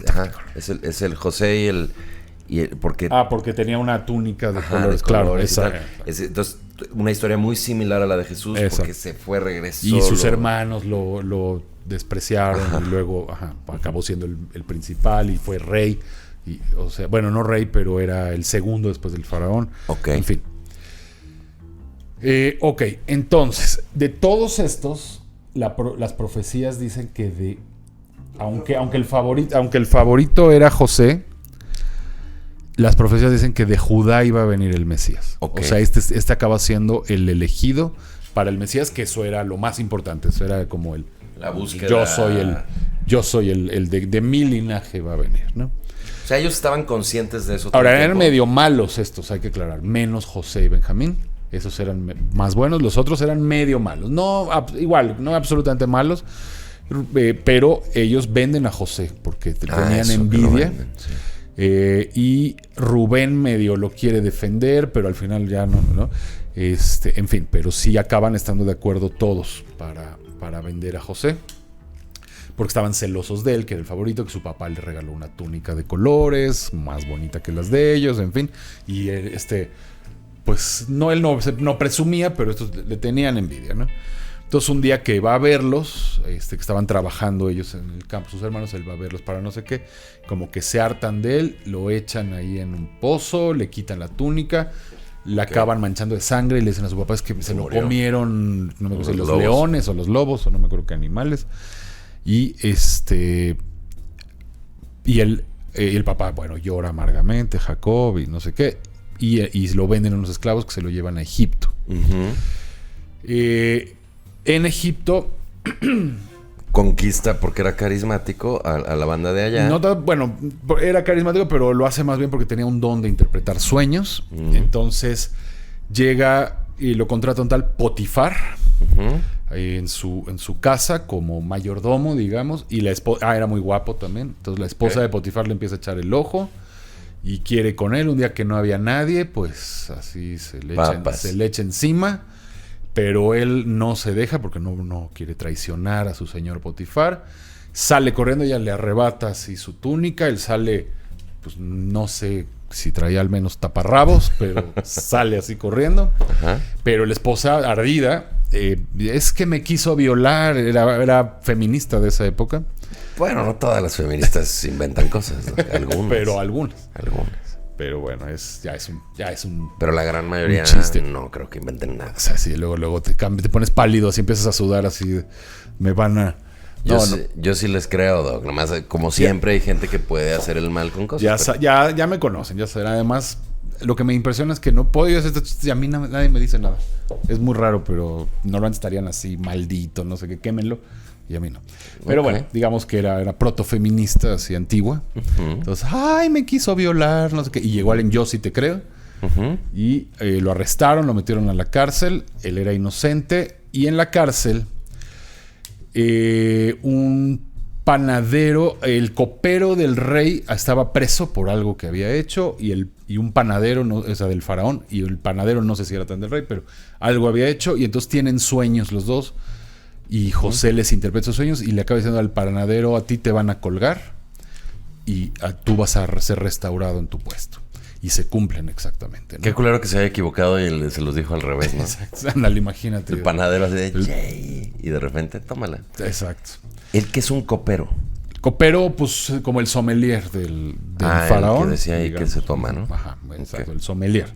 Ajá. Es el José y el porque tenía una túnica de colores, claro. Entonces, una historia muy similar a la de Jesús, porque se fue, regresó. Y sus hermanos lo despreciaron. Ajá. Y luego acabó siendo el principal y fue rey O sea, bueno, no rey, pero era el segundo después del faraón. Ok. En fin. Ok, entonces, de todos estos, las profecías dicen que aunque el favorito era José, las profecías dicen que de Judá iba a venir el Mesías. Ok. O sea, este acaba siendo el elegido para el Mesías, que eso era lo más importante. Eso era como La búsqueda. yo soy el de mi linaje va a venir, ¿no? O sea, ellos estaban conscientes de eso. Ahora, todo el eran tiempo. medio malos estos, hay que aclarar. Menos José y Benjamín. Esos eran más buenos. Los otros eran medio malos. No, igual, no absolutamente malos. Pero ellos venden a José porque tenían eso, que lo envidia. venden, sí. Y Rubén medio lo quiere defender, pero al final ya no. En fin, pero sí acaban estando de acuerdo todos para vender a José. Porque estaban celosos de él, que era el favorito, que su papá le regaló una túnica de colores, más bonita que las de ellos, en fin. Y pues él no presumía, pero estos le tenían envidia, ¿no? Entonces un día que va a verlos, que estaban trabajando ellos en el campo, sus hermanos, él va a verlos para no sé qué, como que se hartan de él, lo echan ahí en un pozo, le quitan la túnica, la acaban manchando de sangre y le dicen a su papá es que se lo murió. Comieron, no me acuerdo si los lobos. leones o los lobos, o no me acuerdo qué animales. Y el papá, bueno, llora amargamente, Jacob y no sé qué, y lo venden a unos esclavos que se lo llevan a Egipto. Ujú. En Egipto, Conquista porque era carismático a la banda de allá. bueno, era carismático, pero lo hace más bien porque tenía un don de interpretar sueños. Entonces llega y lo contrata un tal Potifar en su casa como mayordomo, digamos, y la esposa era muy guapo también. Entonces la esposa de Potifar le empieza a echar el ojo y quiere con él. Un día que no había nadie, pues así se le echa encima. Pero él no se deja porque no quiere traicionar a su señor Potifar. Sale corriendo, ella le arrebata así su túnica. Él sale, pues no sé si traía al menos taparrabos, pero sale así corriendo. Ajá. Pero la esposa ardida, es que me quiso violar, era feminista de esa época. Bueno, no todas las feministas inventan cosas, ¿no? Algunas. Pero algunas. Pero bueno, ya es un Pero la gran mayoría un chiste. no creo que inventen nada. O sea, sí, luego te pones pálido, así empiezas a sudar, así me van a... Yo sí les creo, Doc. Nomás, como siempre, hay gente que puede hacer el mal con cosas. Ya me conocen, ya saben. Además, lo que me impresiona es que no puedo hacer estos chistes y a mí nadie me dice nada. Es muy raro, pero normalmente estarían así, maldito, no sé qué, quémenlo. Y a mí no. Pero bueno, digamos que era protofeminista, así antigua. Entonces, me quiso violar, no sé qué. Y llegó alguien, yo sí te creo. Y lo arrestaron, lo metieron a la cárcel. Él era inocente. Y en la cárcel, un panadero, el copero del rey estaba preso por algo que había hecho. Y un panadero, del faraón. Y el panadero, no sé si era tan del rey, pero algo había hecho. Y entonces tienen sueños los dos. Y José les interpreta sus sueños y le acaba diciendo al panadero, a ti te van a colgar y tú vas a ser restaurado en tu puesto. Y se cumplen exactamente, ¿no? Qué culero que se haya equivocado y se los dijo al revés, ¿no? Exacto. Ándale, imagínate. El panadero así de "Yay", y de repente, tómala. Exacto. ¿El que es un copero? Copero, pues como el sommelier del faraón. El que decía ahí digamos. que se toma, ¿no? Ajá, exacto, Okay. el sommelier.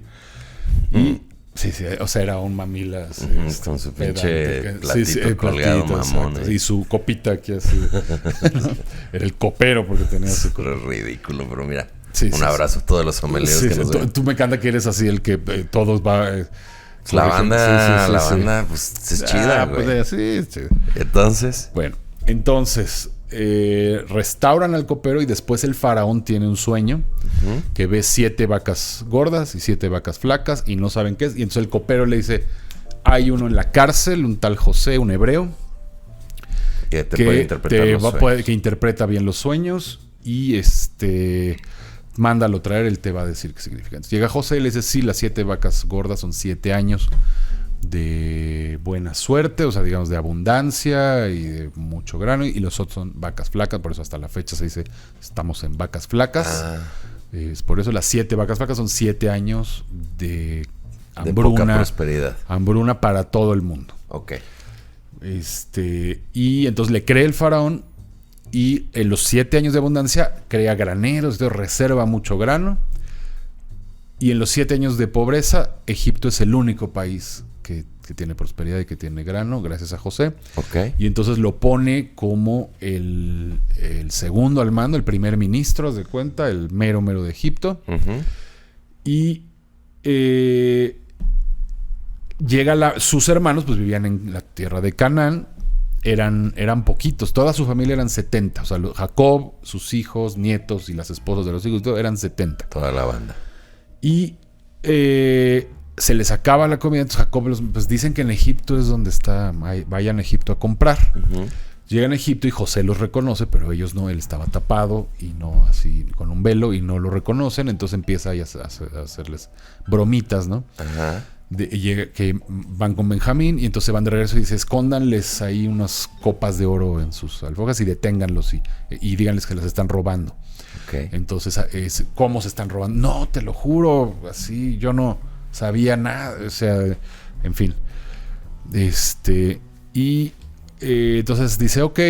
Y... Sí, o sea, era un mamilas. Con su pinche platito colgado, mamón. Exacto. Y su copita aquí así. ¿No? Era el copero porque tenía su... Es ridículo, pero mira. Sí, un abrazo a todos los sommeliers que nos ven. Tú me encanta que eres así el que todos va... La banda, pues es chida, güey. Pues, sí. Entonces... Bueno, restauran al copero y después el faraón tiene un sueño que ve 7 vacas gordas y 7 vacas flacas y no saben qué es. Y entonces el copero le dice, hay uno en la cárcel, un tal José, un hebreo, que puede interpretar los sueños. que interpreta bien los sueños y mándalo traer, él te va a decir qué significa. Entonces llega José y le dice, sí, las 7 vacas gordas son 7 años de buena suerte, o sea, digamos de abundancia y de mucho grano, y los otros son vacas flacas, por eso hasta la fecha se dice estamos en vacas flacas. Es por eso las 7 vacas flacas son 7 años de hambruna, de poca prosperidad. Hambruna para todo el mundo. Ok. Y entonces le cree el faraón Y en los 7 años de abundancia crea graneros, reserva mucho grano. Y en los 7 años de pobreza, Egipto es el único país que tiene prosperidad y que tiene grano, gracias a José. Ok. Y entonces lo pone como el segundo al mando, el primer ministro, haz de cuenta, el mero de Egipto. Ujú. Y sus hermanos pues vivían en la tierra de Canaán. Eran poquitos, toda su familia eran 70. O sea, Jacob, sus hijos, nietos y las esposas de los hijos, todo, eran 70. Toda la banda. Y se les acaba la comida. Entonces Jacob pues dicen que en Egipto es donde está. Vayan a Egipto a comprar. Ujú. Llegan a Egipto y José los reconoce, pero ellos no. Él estaba tapado y no así con un velo y no lo reconocen. Entonces empieza a hacerles bromitas, ¿no? Ajá. Que van con Benjamín y entonces van de regreso y dice: escóndanles ahí unas copas de oro en sus alforjas y deténganlos y díganles que las están robando. Ok. Entonces, ¿cómo se están robando? No, te lo juro, así yo no sabía nada, o sea, en fin. Entonces dice: ok,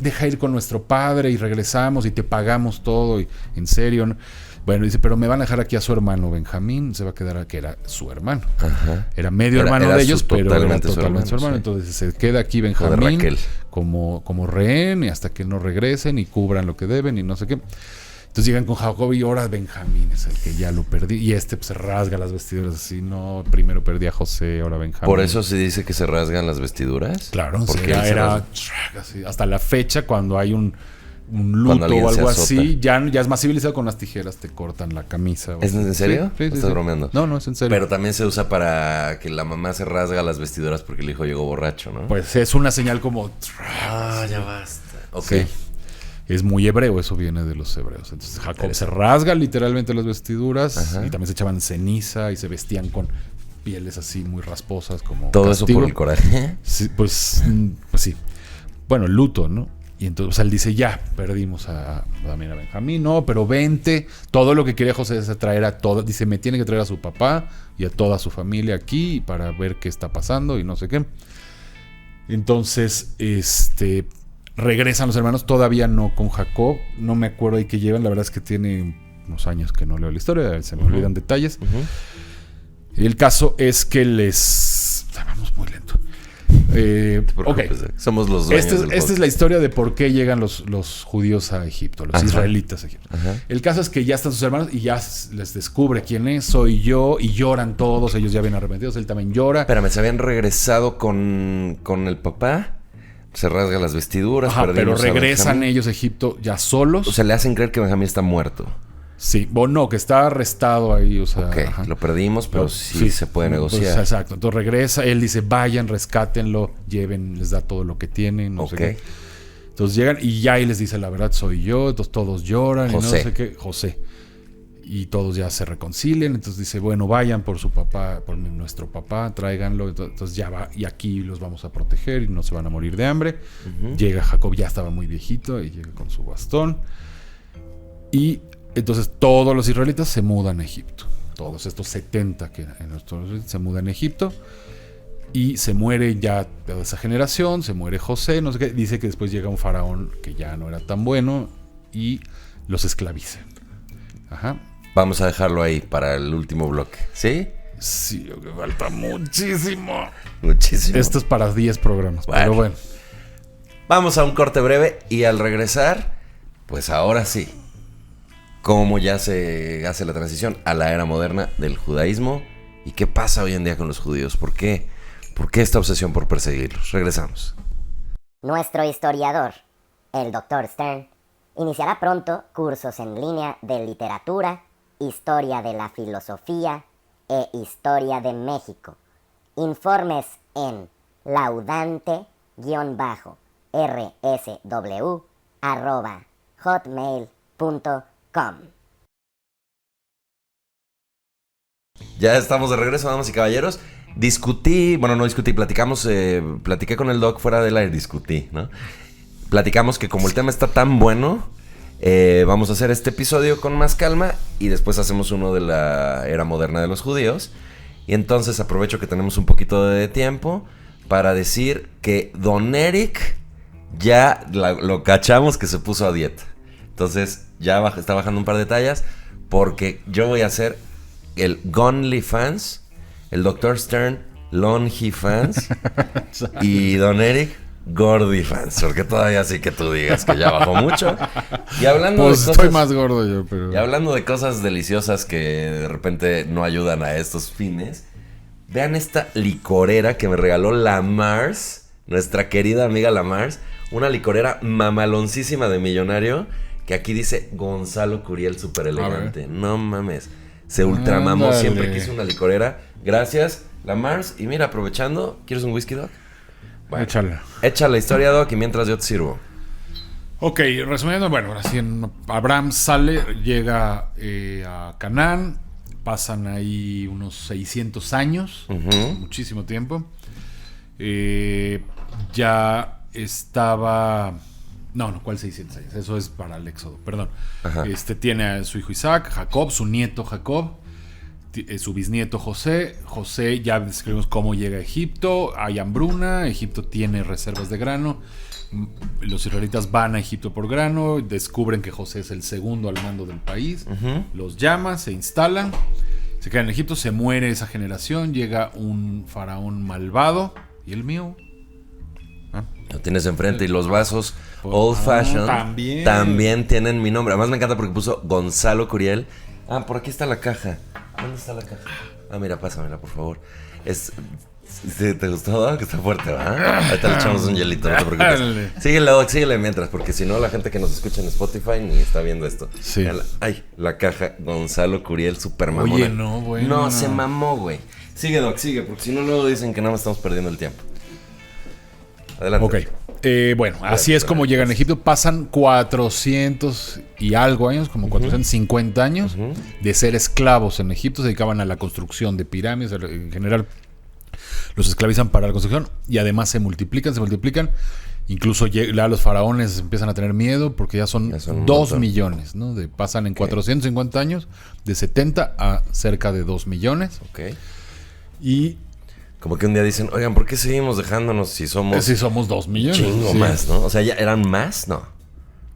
deja ir con nuestro padre y regresamos y te pagamos todo, y en serio, ¿no? Bueno, dice: pero me van a dejar aquí a su hermano Benjamín, se va a quedar aquí, era su hermano. Ajá. Era medio hermano de ellos, pero era totalmente su hermano. Sí. Entonces se queda aquí Benjamín como rehén y hasta que no regresen y cubran lo que deben y no sé qué. Entonces llegan con Jacob y ahora Benjamín es el que ya lo perdí. Y pues se rasga las vestiduras así. No, primero perdí a José, ahora Benjamín. ¿Por eso se dice que se rasgan las vestiduras? Claro, porque era así, hasta la fecha cuando hay un luto o algo así, ya es más civilizado. Con las tijeras te cortan la camisa. ¿Es en serio? Sí, ¿Estás bromeando? No, es en serio. Pero también se usa para que la mamá se rasga las vestiduras porque el hijo llegó borracho, ¿no? Pues es una señal como... ya basta. Ok. Sí. Es muy hebreo, eso viene de los hebreos. Entonces Jacob se rasga literalmente las vestiduras. Ajá. Y también se echaban ceniza y se vestían con pieles así muy rasposas como todo castigo. Eso por el coraje. Sí, pues sí. Bueno, el luto, ¿no? Y entonces él dice: ya, perdimos también a Benjamín, no, pero vente. Todo lo que quería José es traer a todos. Dice: me tiene que traer a su papá y a toda su familia aquí para ver qué está pasando y no sé qué. Entonces, regresan los hermanos, todavía no con Jacob. No me acuerdo ahí qué llevan. La verdad es que tiene unos años que no leo la historia. Se me olvidan detalles. Y el caso es que vamos muy lento. Ok. Somos los dueños del podcast. Esta es la historia de por qué llegan los judíos a Egipto, los israelitas a Egipto. Ajá. El caso es que ya están sus hermanos y ya les descubre quién es, soy yo, y lloran todos. Ellos ya vienen arrepentidos, él también llora. Espérame, ¿se habían regresado con el papá? Se rasga las vestiduras. Pero regresan ellos a Egipto ya solos. O sea, le hacen creer que Benjamín está muerto. Sí, o no, que está arrestado ahí, o sea... Ok, lo perdimos, pero sí se puede negociar. Pues, exacto, entonces regresa, él dice: vayan, rescátenlo, lleven, les da todo lo que tienen, no sé qué. Entonces llegan y ya ahí les dice: la verdad soy yo. Entonces todos lloran y no sé qué. José. Y todos ya se reconcilian. Entonces dice: bueno, vayan por su papá, por nuestro papá, tráiganlo. Entonces ya va, y aquí los vamos a proteger y no se van a morir de hambre. Llega Jacob, ya estaba muy viejito, y llega con su bastón. Y entonces todos los israelitas se mudan a Egipto. Todos estos 70 que se mudan a Egipto. Y se muere ya toda esa generación. Se muere José, no sé qué. Dice que después llega un faraón que ya no era tan bueno y los esclaviza. Ajá. Vamos a dejarlo ahí para el último bloque. ¿Sí? Sí, falta muchísimo. Muchísimo. Esto es para 10 programas, pero bueno. Vamos a un corte breve y al regresar, pues ahora sí, cómo ya se hace la transición a la era moderna del judaísmo y qué pasa hoy en día con los judíos. ¿Por qué esta obsesión por perseguirlos? Regresamos. Nuestro historiador, el Dr. Stern, iniciará pronto cursos en línea de literatura, historia de la filosofía e historia de México. Informes en laudante-rsw@hotmail.com. Ya estamos de regreso, damas y caballeros. Platiqué con el doc fuera del aire, ¿no? Platicamos que como el tema está tan bueno, vamos a hacer este episodio con más calma y después hacemos uno de la era moderna de los judíos. Y entonces aprovecho que tenemos un poquito de tiempo para decir que Don Eric ya lo cachamos que se puso a dieta. Entonces ya está bajando un par de tallas porque yo voy a hacer el Gonly Fans, el Dr. Stern Longy Fans y Don Eric Gordy Fans, porque todavía sí que tú digas que ya bajó mucho. Y hablando Pues de cosas, estoy más gordo yo, pero... Y hablando de cosas deliciosas que de repente no ayudan a estos fines, vean esta licorera que me regaló la Mars, nuestra querida amiga la Mars, una licorera mamaloncísima de millonario, que aquí dice Gonzalo Curiel súper elegante. No mames, se ultramamó. Ándale. Siempre quise una licorera. Gracias, la Mars. Y mira, aprovechando, ¿quieres un whisky, Doc? Bueno, echa la historia, Doc, y mientras yo te sirvo. Ok, resumiendo, bueno, ahora sí, Abraham sale, llega a Canaán, pasan ahí unos 600 años, muchísimo tiempo. Ya estaba... No, ¿cuál 600 años? Eso es para el Éxodo, perdón. Ajá. Tiene a su hijo Isaac, Jacob, su nieto Jacob, su bisnieto José. José, ya describimos cómo llega a Egipto, hay hambruna, Egipto tiene reservas de grano. Los israelitas van a Egipto por grano, descubren que José es el segundo al mando del país, los llama, se instalan, se quedan en Egipto, se muere esa generación, llega un faraón malvado, y el mío... Lo tienes enfrente y los vasos Old Fashion también tienen mi nombre. Además me encanta porque puso Gonzalo Curiel. Ah, por aquí está la caja. ¿Dónde está la caja? Ah, mira, pásamela, por favor. ¿Te gustó? Que está fuerte, ¿verdad? Ahorita le echamos un hielito, no te preocupes. Síguele mientras, porque si no la gente que nos escucha en Spotify ni está viendo esto. Sí. Ay, la caja Gonzalo Curiel, super mamona. Oye, no, güey. No, se mamó, güey. Sigue, Doc, sigue, porque si no luego dicen que nada más estamos perdiendo el tiempo. Adelante. Ok. Bueno, así es como llegan a Egipto. Pasan 400 y algo años, como 450 años de ser esclavos en Egipto. Se dedicaban a la construcción de pirámides. En general, los esclavizan para la construcción y además se multiplican. Incluso ya los faraones empiezan a tener miedo porque ya son 2 millones, ¿no? Pasan en 450 años de 70 a cerca de 2 millones. Ok. Y... como que un día dicen, oigan, ¿por qué seguimos dejándonos si somos... Si somos 2 millones. Chingo más, ¿no? O sea, ¿ya eran más? No.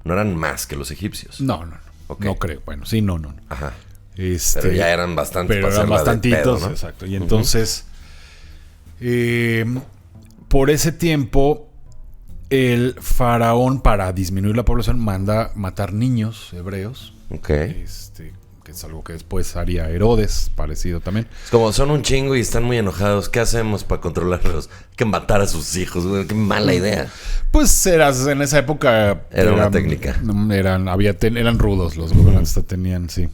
No eran más que los egipcios. No. Okay. No creo. Bueno, sí, no. Ajá. Pero ya eran bastantes. Pero eran bastantitos, pedo, ¿no? Exacto. Y entonces, por ese tiempo, el faraón, para disminuir la población, manda matar niños hebreos. Ok. Que es algo que después haría Herodes, parecido también. Es como, son un chingo y están muy enojados. ¿Qué hacemos para controlarlos? Hay que matar a sus hijos, güey. Qué mala idea. Pues en esa época... Era una técnica. Eran rudos los gobernantes, tenían, sí,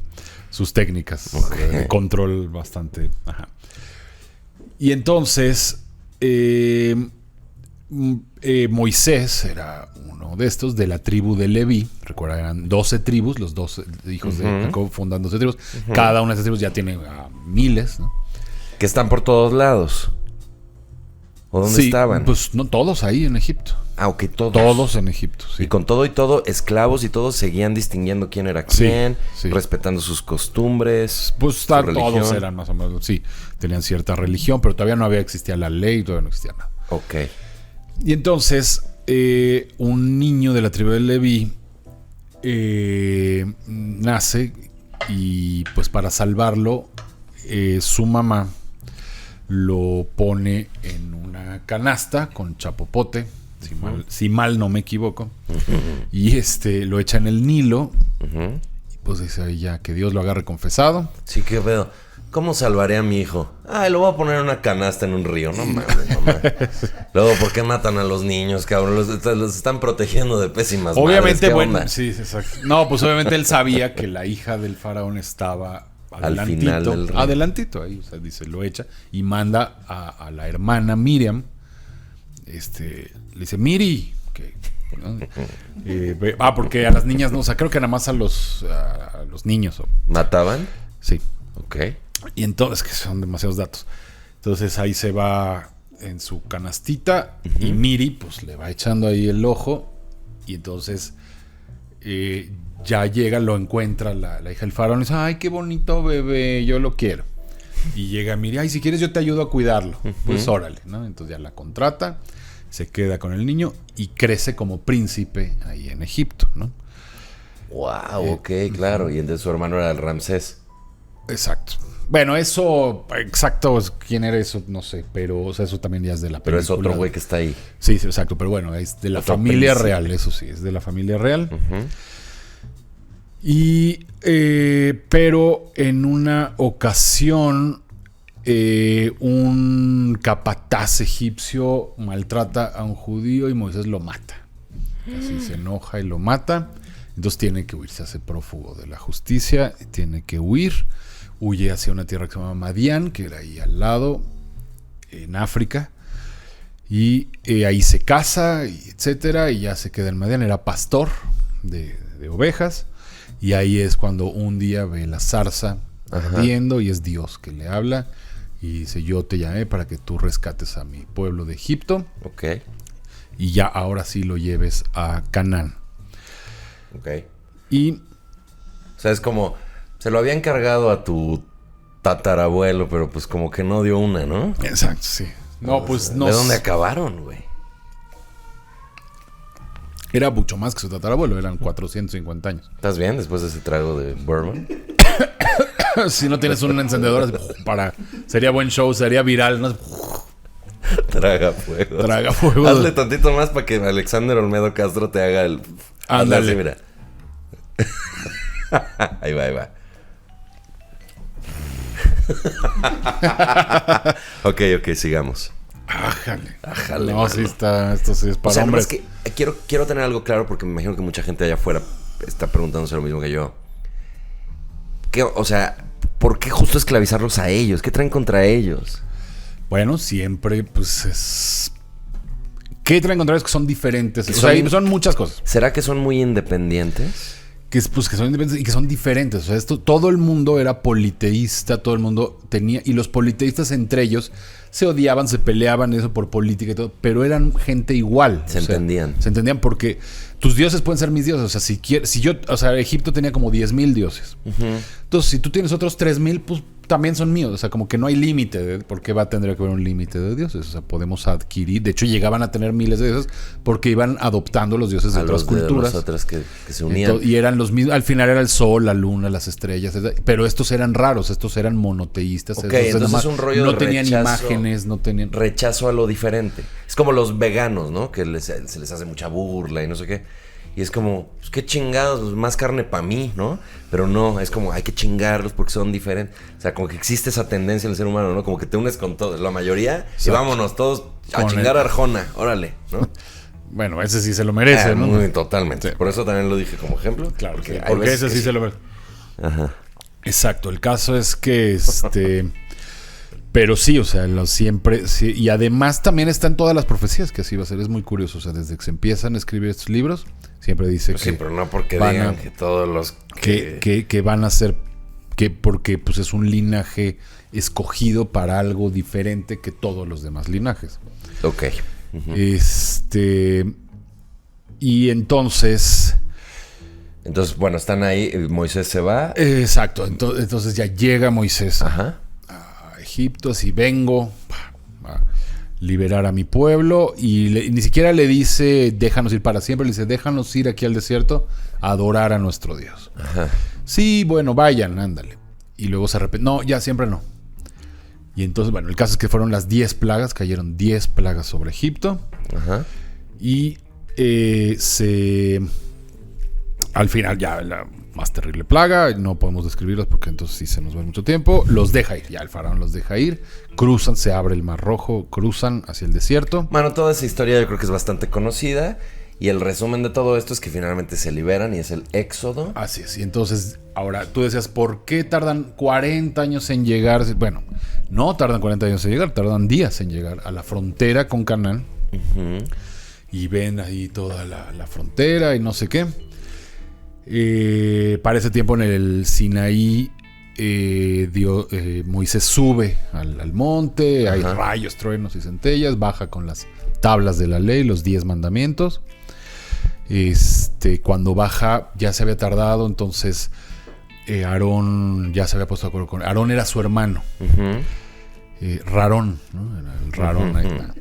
sus técnicas de control bastante... Ajá. Y entonces, Moisés era uno de estos, de la tribu de Leví. Recuerda, eran 12 tribus, los 12 hijos de Jacob fundan 12 tribus. Cada una de esas tribus ya tiene miles, ¿no? Que están por todos lados. ¿O dónde estaban? Pues no, todos ahí en Egipto. Ah, ok, todos. Todos en Egipto, sí. Y con todo y todo, esclavos y todos seguían distinguiendo quién era quién, respetando sus costumbres. Pues todos eran más o menos, sí, tenían cierta religión, pero todavía no existía la ley, todavía no existía nada. Ok. Y entonces, un niño de la tribu de Leví nace y pues para salvarlo, su mamá lo pone en una canasta con chapopote, si mal no me equivoco, y lo echa en el Nilo, y pues dice ahí ya que Dios lo agarre confesado. Sí, qué pedo. ¿Cómo salvaré a mi hijo? Lo voy a poner en una canasta en un río. No mames, mamá. Luego, ¿por qué matan a los niños, cabrón? Los están protegiendo de pésimas obviamente, madres. Bueno, sí, exacto. No, pues obviamente él sabía que la hija del faraón estaba al final del río. Adelantito ahí, o sea, dice, lo echa y manda a la hermana Miriam. Le dice, Miri, ¿no? Porque a las niñas no, o sea, creo que nada más a los niños. ¿Mataban? Sí. Ok. Y entonces, que son demasiados datos. Entonces ahí se va en su canastita y Miri pues le va echando ahí el ojo y entonces ya llega, lo encuentra la hija del faraón y dice, ay, qué bonito bebé, yo lo quiero. Y llega Miri, ay, si quieres yo te ayudo a cuidarlo. Pues órale, ¿no? Entonces ya la contrata, se queda con el niño y crece como príncipe ahí en Egipto, ¿no? Wow, ok, claro. Y entonces su hermano era el Ramsés. Exacto. Bueno, eso, exacto, quién era eso, no sé, pero o sea, eso también ya es de la película. Pero es otro güey que está ahí. Sí, sí, exacto, pero bueno, es de la Otro familia príncipe. real, eso sí, es de la familia real. Ujú. Y, pero en una ocasión, un capataz egipcio maltrata a un judío y Moisés lo mata. Así se enoja y lo mata. Entonces tiene que huir, se hace prófugo de la justicia, tiene que huir. Huye hacia una tierra que se llama Madián, que era ahí al lado, en África. Y ahí se casa, y etcétera, y ya se queda en Madián. Era pastor de ovejas. Y ahí es cuando un día ve la zarza ardiendo y es Dios que le habla. Y dice, yo te llamé para que tú rescates a mi pueblo de Egipto. Ok, Y ya ahora sí lo lleves a Canaán. ok. Y O sea, es como... Se lo había encargado a tu tatarabuelo, pero pues como que no dio una, ¿no? exacto, sí. No, pues no. ¿De dónde acabaron, güey? Era mucho más que su tatarabuelo, eran 450 años. ¿Estás bien después de ese trago de bourbon? Si no tienes un encendedor para... Sería buen show, sería viral, ¿no? Traga fuego. Traga fuego. Hazle tantito más para que Alexander Olmedo Castro te haga el... Ándale. Así, mira. Ahí va, ahí va. Ok, sigamos. Ájale. Ájale, No, mano. sí está... Esto sí es para O sea, hombres. nomás que quiero tener algo claro porque me imagino que mucha gente allá afuera está preguntándose lo mismo que yo. O sea, ¿por qué justo esclavizarlos a ellos? ¿Qué traen contra ellos? Bueno, siempre, pues es... ¿Qué traen contra ellos que son diferentes? Que O sea, son- son muchas cosas. ¿Será que son muy independientes? Que son independientes y que son diferentes. O sea, todo el mundo era politeísta, todo el mundo tenía... Y los politeístas entre ellos se odiaban, se peleaban eso por política y todo, pero eran gente igual. Se entendían. Se entendían porque tus dioses pueden ser mis dioses. O sea, o sea, Egipto tenía como 10,000 dioses. Entonces, si tú tienes otros 3,000, pues también son míos. O sea, como que no hay límite. ¿Por qué tendría que haber un límite de dioses? O sea, podemos adquirir. De hecho, llegaban a tener miles de dioses porque iban adoptando los dioses de A otras los de culturas. los otros que se unían. Y eran los mismos. Al final era el sol, la luna, las estrellas. Pero estos eran raros. Estos eran monoteístas. Ok, estos entonces nomás es un rollo no de tenían rechazo. imágenes, no tenían. Rechazo a lo diferente. Es como los veganos, ¿no? Que se les hace mucha burla y no sé qué. Y es como, pues qué chingados, pues, más carne para mí, ¿no? Pero no, es como, hay que chingarlos porque son diferentes. O sea, como que existe esa tendencia en el ser humano, ¿no? Como que te unes con todos, la mayoría, y Exacto. vámonos todos a Con chingar el- a Arjona, órale, ¿no? Bueno, ese sí se lo merece, ¿no? Muy, totalmente. Sí. Por eso también lo dije como ejemplo. Claro, porque hay porque veces ese que sí se lo merece. Ajá. Exacto, el caso es que pero sí, o sea, siempre sí, y además también está en todas las profecías que así va a ser, es muy curioso, o sea, desde que se empiezan a escribir estos libros, siempre dice Pues que sí, pero no porque van digan a- que todos los que van a ser porque pues es un linaje escogido para algo diferente que todos los demás linajes. Ok. Y entonces Entonces, bueno, están ahí, Moisés se va. exacto, entonces ya llega Moisés Ajá. a Egipto, así vengo a liberar a mi pueblo y ni siquiera le dice déjanos ir para siempre, le dice déjanos ir aquí al desierto a adorar a nuestro Dios. Ajá. Sí, bueno, vayan, ándale. Y luego se arrepiente. No, ya siempre no. Y entonces, bueno, el caso es que fueron las 10 plagas, cayeron 10 plagas sobre Egipto Ajá. y al final ya la más terrible plaga, no podemos describirlas porque entonces sí se nos va mucho tiempo, los deja ir, ya el faraón los deja ir, cruzan, se abre el Mar Rojo, cruzan hacia el desierto. Bueno, toda esa historia yo creo que es bastante conocida. Y el resumen de todo esto es que finalmente se liberan y es el éxodo. Así es, y entonces, ahora tú decías, ¿por qué tardan 40 años en llegar? Bueno, no tardan 40 años en llegar, tardan días en llegar a la frontera con Canaán. Y ven ahí toda la frontera y no sé qué. Para ese tiempo en el Sinaí, Moisés sube al monte, hay rayos, truenos y centellas, baja con las tablas de la ley, los 10 mandamientos. Cuando baja ya se había tardado, entonces Aarón ya se había puesto de acuerdo con... Aarón era su hermano. Rarón, ¿no? Era el Rarón. Ahí está.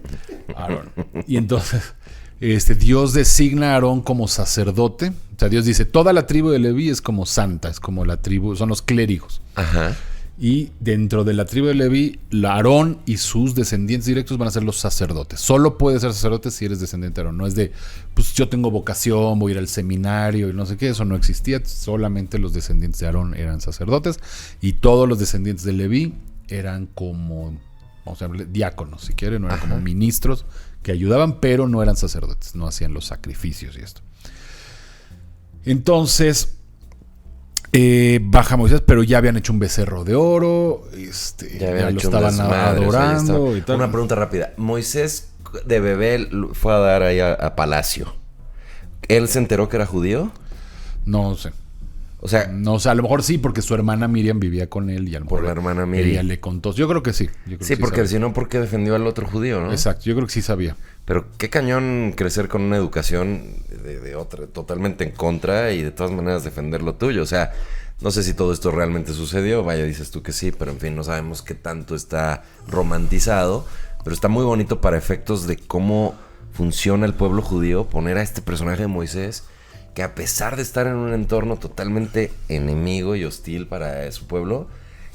Aarón. Y entonces, Dios designa a Aarón como sacerdote. O sea, Dios dice, toda la tribu de Leví es como santa, es como la tribu, son los clérigos. Ajá. Y dentro de la tribu de Leví, Aarón y sus descendientes directos van a ser los sacerdotes. Solo puedes ser sacerdote si eres descendiente de Aarón. No es de, pues yo tengo vocación, voy a ir al seminario y no sé qué. Eso no existía. Solamente los descendientes de Aarón eran sacerdotes. Y todos los descendientes de Leví eran como, vamos a llamarle, diáconos, si quieren. No eran como ministros que ayudaban, pero no eran sacerdotes. No hacían los sacrificios y esto. Entonces... baja Moisés, pero ya habían hecho un becerro de oro, ya lo estaban adorando y tal. Una pregunta rápida. Moisés de bebé fue a dar ahí a palacio. ¿Él se enteró que era judío? No sé. O sea, no, o sea, a lo mejor sí, porque su hermana Miriam vivía con él y a lo mejor por la hermana Miriam. ella le contó. Yo creo que sí. Sí, porque si no, ¿por qué defendió al otro judío, no? Exacto, yo creo que sí sabía. Pero qué cañón crecer con una educación de otra, totalmente en contra y de todas maneras defender lo tuyo. O sea, no sé si todo esto realmente sucedió. Vaya, dices tú que sí, pero en fin, no sabemos qué tanto está romantizado. Pero está muy bonito para efectos de cómo funciona el pueblo judío poner a este personaje de Moisés, que a pesar de estar en un entorno totalmente enemigo y hostil para su pueblo,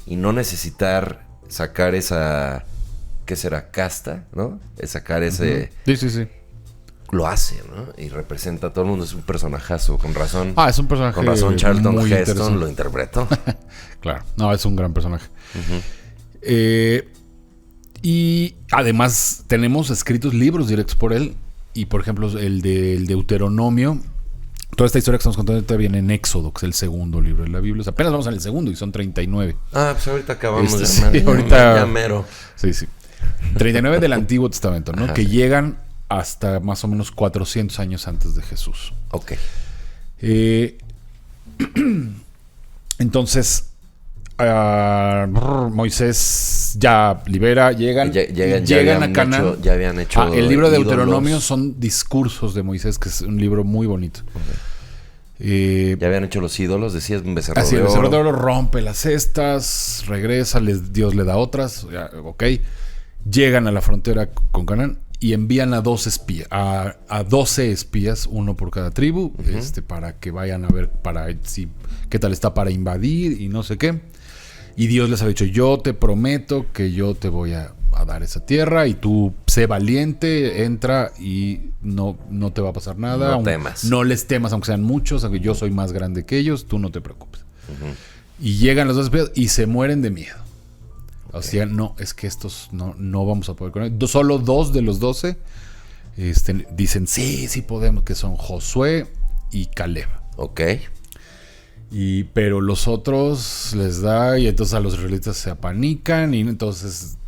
y no necesitar sacar esa... ¿qué será? Casta, ¿no? Es sacar ese... Sí. Lo hace, ¿no? Y representa a todo el mundo. Es un personajazo, con razón. Es un personaje con razón Charlton muy Heston lo interpretó. Claro. No, es un gran personaje. Y además tenemos escritos libros directos por él. Y por ejemplo, el Deuteronomio. Toda esta historia que estamos contando ahorita viene en Éxodo, que es el segundo libro de la Biblia. O sea, apenas vamos en el segundo y son 39. Pues ahorita acabamos Sí, ahorita... ya mero. Sí. 39 del Antiguo Testamento, ¿no? Que llegan hasta más o menos 400 años antes de Jesús. Ok. Entonces, Moisés ya libera, llegan a Canaán. Ya habían hecho el libro de ídolos. Deuteronomio son discursos de Moisés, que es un libro muy bonito. Okay. Ya habían hecho los ídolos, decías un becerro así, de oro. El becerro de oro rompe las cestas, regresa, Dios le da otras, ok. Llegan a la frontera con Canaán y envían a 12 espías, a 12 espías, uno por cada tribu, para que vayan a ver qué tal está para invadir y no sé qué. Y Dios les ha dicho, yo te prometo que yo te voy a dar esa tierra y tú sé valiente, entra y no te va a pasar nada. No temas. No les temas, aunque sean muchos, aunque yo soy más grande que ellos, tú no te preocupes. Y llegan los 2 espías y se mueren de miedo. O sea, no, es que estos no vamos a poder con ellos. Solo 2 de los 12 dicen, sí podemos, que son Josué y Caleb. Ok. Pero los otros les da, y entonces a los israelitas se apanican, y entonces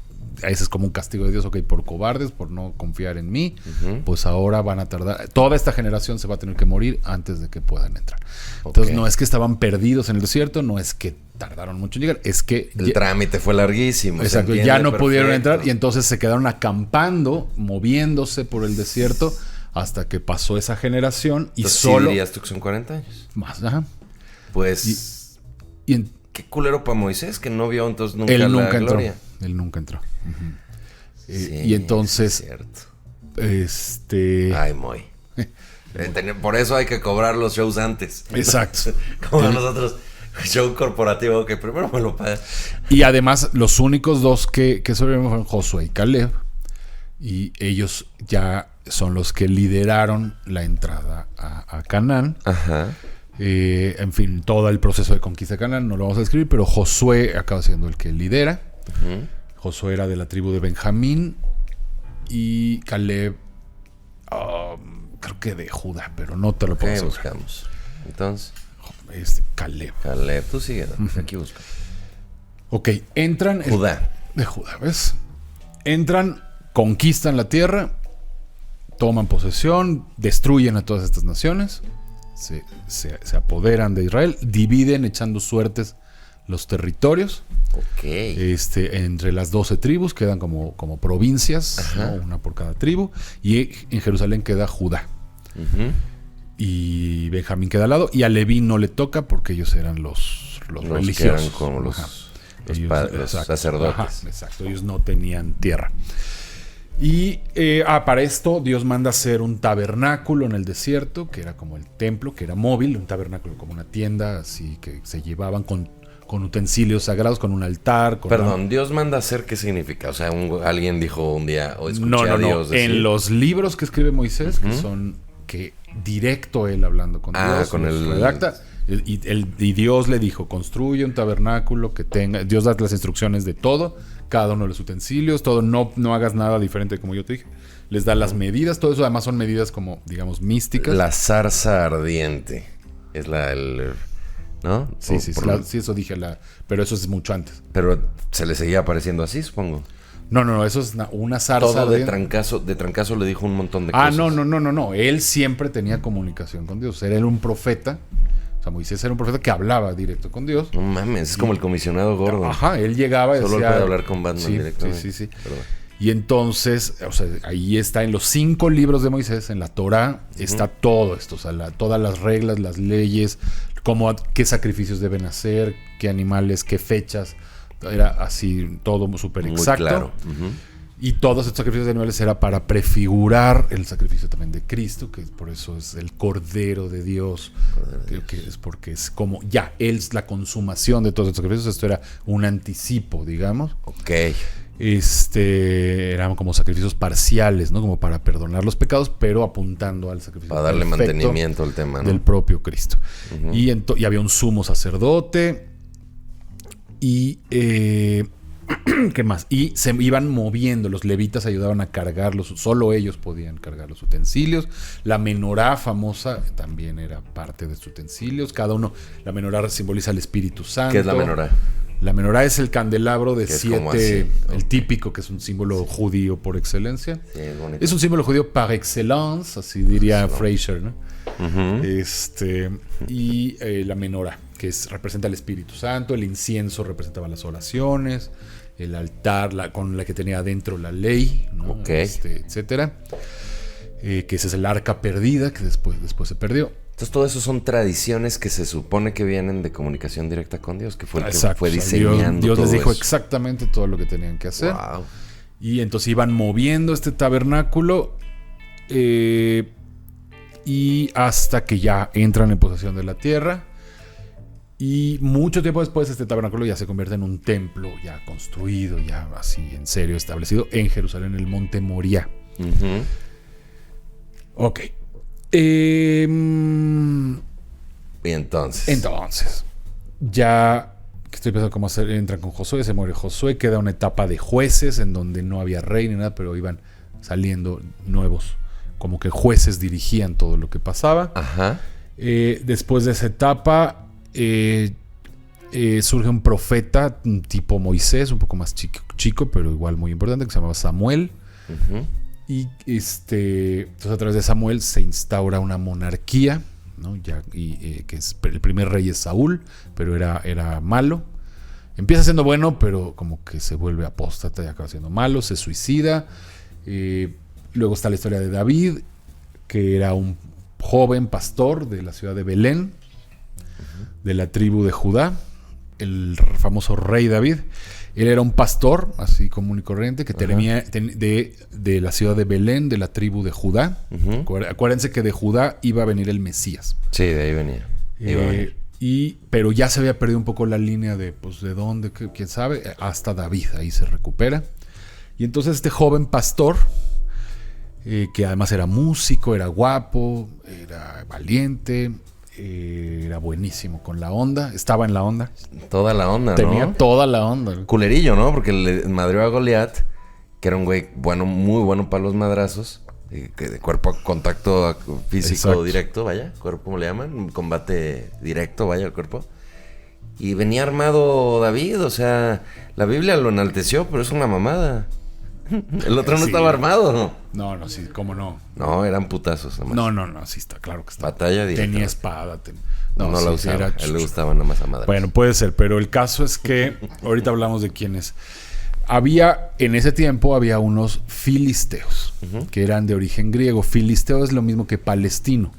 ese es como un castigo de Dios, ok, por cobardes, por no confiar en mí, pues ahora van a tardar, toda esta generación se va a tener que morir antes de que puedan entrar. Entonces no es que estaban perdidos en el desierto, no es que tardaron mucho en llegar, es que el trámite fue larguísimo. Exacto, ya no pudieron entrar y entonces se quedaron acampando, moviéndose por el desierto hasta que pasó esa generación y entonces, solo... ¿sí dirías tú que son 40 años? Más, ajá. Pues... qué culero para Moisés que no vio entonces nunca él la nunca gloria. Entró. Él nunca entró. Sí, y entonces... Es cierto. Ay, Moy. Por eso hay que cobrar los shows antes. Exacto. Como nosotros, show corporativo, que primero me lo pagas. Y además, los únicos 2 que sobrevivieron fueron Josué y Caleb. Y ellos ya son los que lideraron la entrada a Canaán. Ajá. En fin, todo el proceso de conquista de Canaán no lo vamos a describir, pero Josué acaba siendo el que lidera. Josué era de la tribu de Benjamín y Caleb, creo que de Judá, pero no te lo puedo asegurar. Buscamos. Entonces, Caleb, tú sigue, aquí busca. Ok, entran. Judá. De Judá, ¿ves? Entran, conquistan la tierra, toman posesión, destruyen a todas estas naciones. Se apoderan de Israel, dividen echando suertes los territorios. Ok. Entre las 12 tribus quedan como provincias, ¿no? Una por cada tribu. Y en Jerusalén queda Judá. Y Benjamín queda al lado. Y a Leví no le toca porque ellos eran los religiosos. Que eran como los sacerdotes. Exacto, ellos no tenían tierra. Y para esto Dios manda hacer un tabernáculo en el desierto, que era como el templo, que era móvil, un tabernáculo como una tienda, así que se llevaban con utensilios sagrados, con un altar. Perdón, ¿Dios manda hacer qué significa? O sea, alguien dijo un día, o escuché a Dios decir. En los libros que escribe Moisés, que son que directo él hablando con Dios, con el redacta. Y Dios le dijo, construye un tabernáculo que tenga... Dios da las instrucciones de todo, cada uno de los utensilios, todo, no hagas nada diferente como yo te dije. Les da las medidas, todo eso además son medidas como, digamos, místicas. La zarza ardiente. Es ¿no? Sí, eso dije, pero eso es mucho antes. Pero se le seguía apareciendo así, supongo. No, eso es una zarza Todo de ardiente. trancazo le dijo un montón de cosas. No. Él siempre tenía comunicación con Dios. Era un profeta. O sea, Moisés era un profeta que hablaba directo con Dios. No mames, es como el comisionado gordo. Ajá, él llegaba y solo decía... Solo puede hablar con Batman directamente. Sí. Y entonces, o sea, ahí está en los 5 libros de Moisés, en la Torá, está todo esto. O sea, todas las reglas, las leyes, qué sacrificios deben hacer, qué animales, qué fechas. Era así, todo súper exacto. Muy claro. Y todos estos sacrificios de animales era para prefigurar el sacrificio también de Cristo, que por eso es el Cordero de Dios, que es porque es como ya, él es la consumación de todos estos sacrificios. Esto era un anticipo, digamos. Ok. Eran como sacrificios parciales, ¿no? Como para perdonar los pecados, pero apuntando al sacrificio para darle mantenimiento al tema, ¿no? Del propio Cristo. Y había un sumo sacerdote y... ¿qué más? Y se iban moviendo, los levitas ayudaban a cargarlos, solo ellos podían cargar los utensilios. La menorá famosa también era parte de sus utensilios. Cada uno, la menorá simboliza al Espíritu Santo. ¿Qué es la menorá? La menorá es el candelabro de 7, el ¿no? típico, que es un símbolo judío por excelencia. Sí, es un símbolo judío par excellence, así diría Fraser, ¿no? Y la menorá, que representa al Espíritu Santo. El incienso representaba las oraciones. El altar con la que tenía adentro la ley, ¿no? Etcétera. Que ese es el arca perdida, que después se perdió. Entonces todo eso son tradiciones que se supone que vienen de comunicación directa con Dios, que fue el que fue diseñando. Dios les dijo eso. Exactamente todo lo que tenían que hacer. Wow. Y entonces iban moviendo este tabernáculo y hasta que ya entran en posesión de la tierra. Y mucho tiempo después este tabernáculo ya se convierte en un templo ya construido, ya así en serio establecido en Jerusalén, en el monte Moriah. Ok. Y entonces ya que estoy pensando cómo entran con Josué, se muere Josué, queda una etapa de jueces en donde no había rey ni nada, pero iban saliendo nuevos, como que jueces dirigían todo lo que pasaba. Ajá. Después de esa etapa surge un profeta tipo Moisés, un poco más chico, pero igual muy importante, que se llamaba Samuel. Y entonces a través de Samuel se instaura una monarquía, ¿no? Que es, el primer rey es Saúl, pero era malo. Empieza siendo bueno, pero como que se vuelve apóstata y acaba siendo malo, se suicida. Luego está la historia de David, que era un joven pastor de la ciudad de Belén, de la tribu de Judá, el famoso rey David. Él era un pastor, así común y corriente, que tenía de la ciudad de Belén, de la tribu de Judá. Acuérdense que de Judá iba a venir el Mesías. Sí, de ahí venía. Pero ya se había perdido un poco la línea de dónde, quién sabe, hasta David, ahí se recupera. Y entonces este joven pastor, que además era músico, era guapo, era valiente, era buenísimo con la onda, estaba en la onda. Toda la onda, Tenía toda la onda. Culerillo, ¿no? Porque le madreó a Goliat, que era un güey bueno, muy bueno para los madrazos, de cuerpo a contacto físico. Exacto. Directo, vaya, cuerpo, ¿cómo le llaman? Combate directo, vaya, el cuerpo. Y venía armado David, o sea, la Biblia lo enalteció, pero es una mamada. El otro no estaba armado, ¿no? No, sí, ¿cómo no? No, eran putazos nomás. No, sí está, claro que está. Batalla directa. Tenía espada. No la usaba, a él le gustaba nada más a madre. Bueno, puede ser, pero el caso es que ahorita hablamos de quiénes. En ese tiempo había unos filisteos, que eran de origen griego. Filisteo es lo mismo que palestino.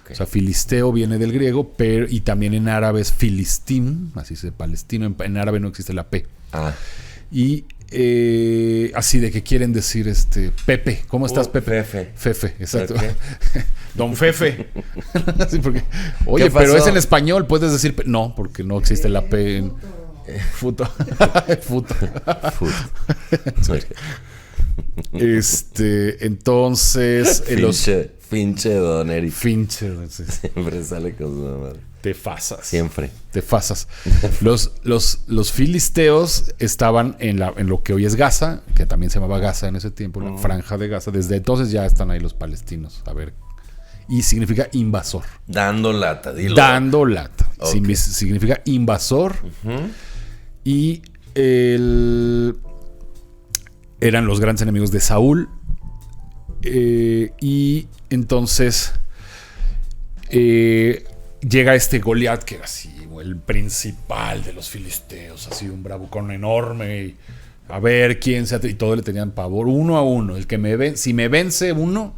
Okay. O sea, filisteo viene del griego, y también en árabe es filistín, así se palestino. En árabe no existe la P. Ah. Y así de que quieren decir Pepe. ¿Cómo estás, Pepe? Fefe, exacto. Okay. Don Fefe. Sí, porque, oye, ¿Qué pasó? pero es en español, puedes decir no, porque no existe la P en futo. Futo. Entonces Finche Don Eric. Fincher, sí. Siempre sale con su mamá. Te fasas. Siempre. Te fasas. Los filisteos estaban en lo que hoy es Gaza, que también se llamaba Gaza en ese tiempo, la franja de Gaza. Desde entonces ya están ahí los palestinos. A ver. Y significa invasor. Dando lata, dilo. Dando lata. Okay. Significa invasor. Y eran los grandes enemigos de Saúl. Y entonces llega Goliat, que era así, el principal de los filisteos, así un bravucón enorme. Y a ver quién se y todos le tenían pavor, 1 a 1. El que si me vence uno,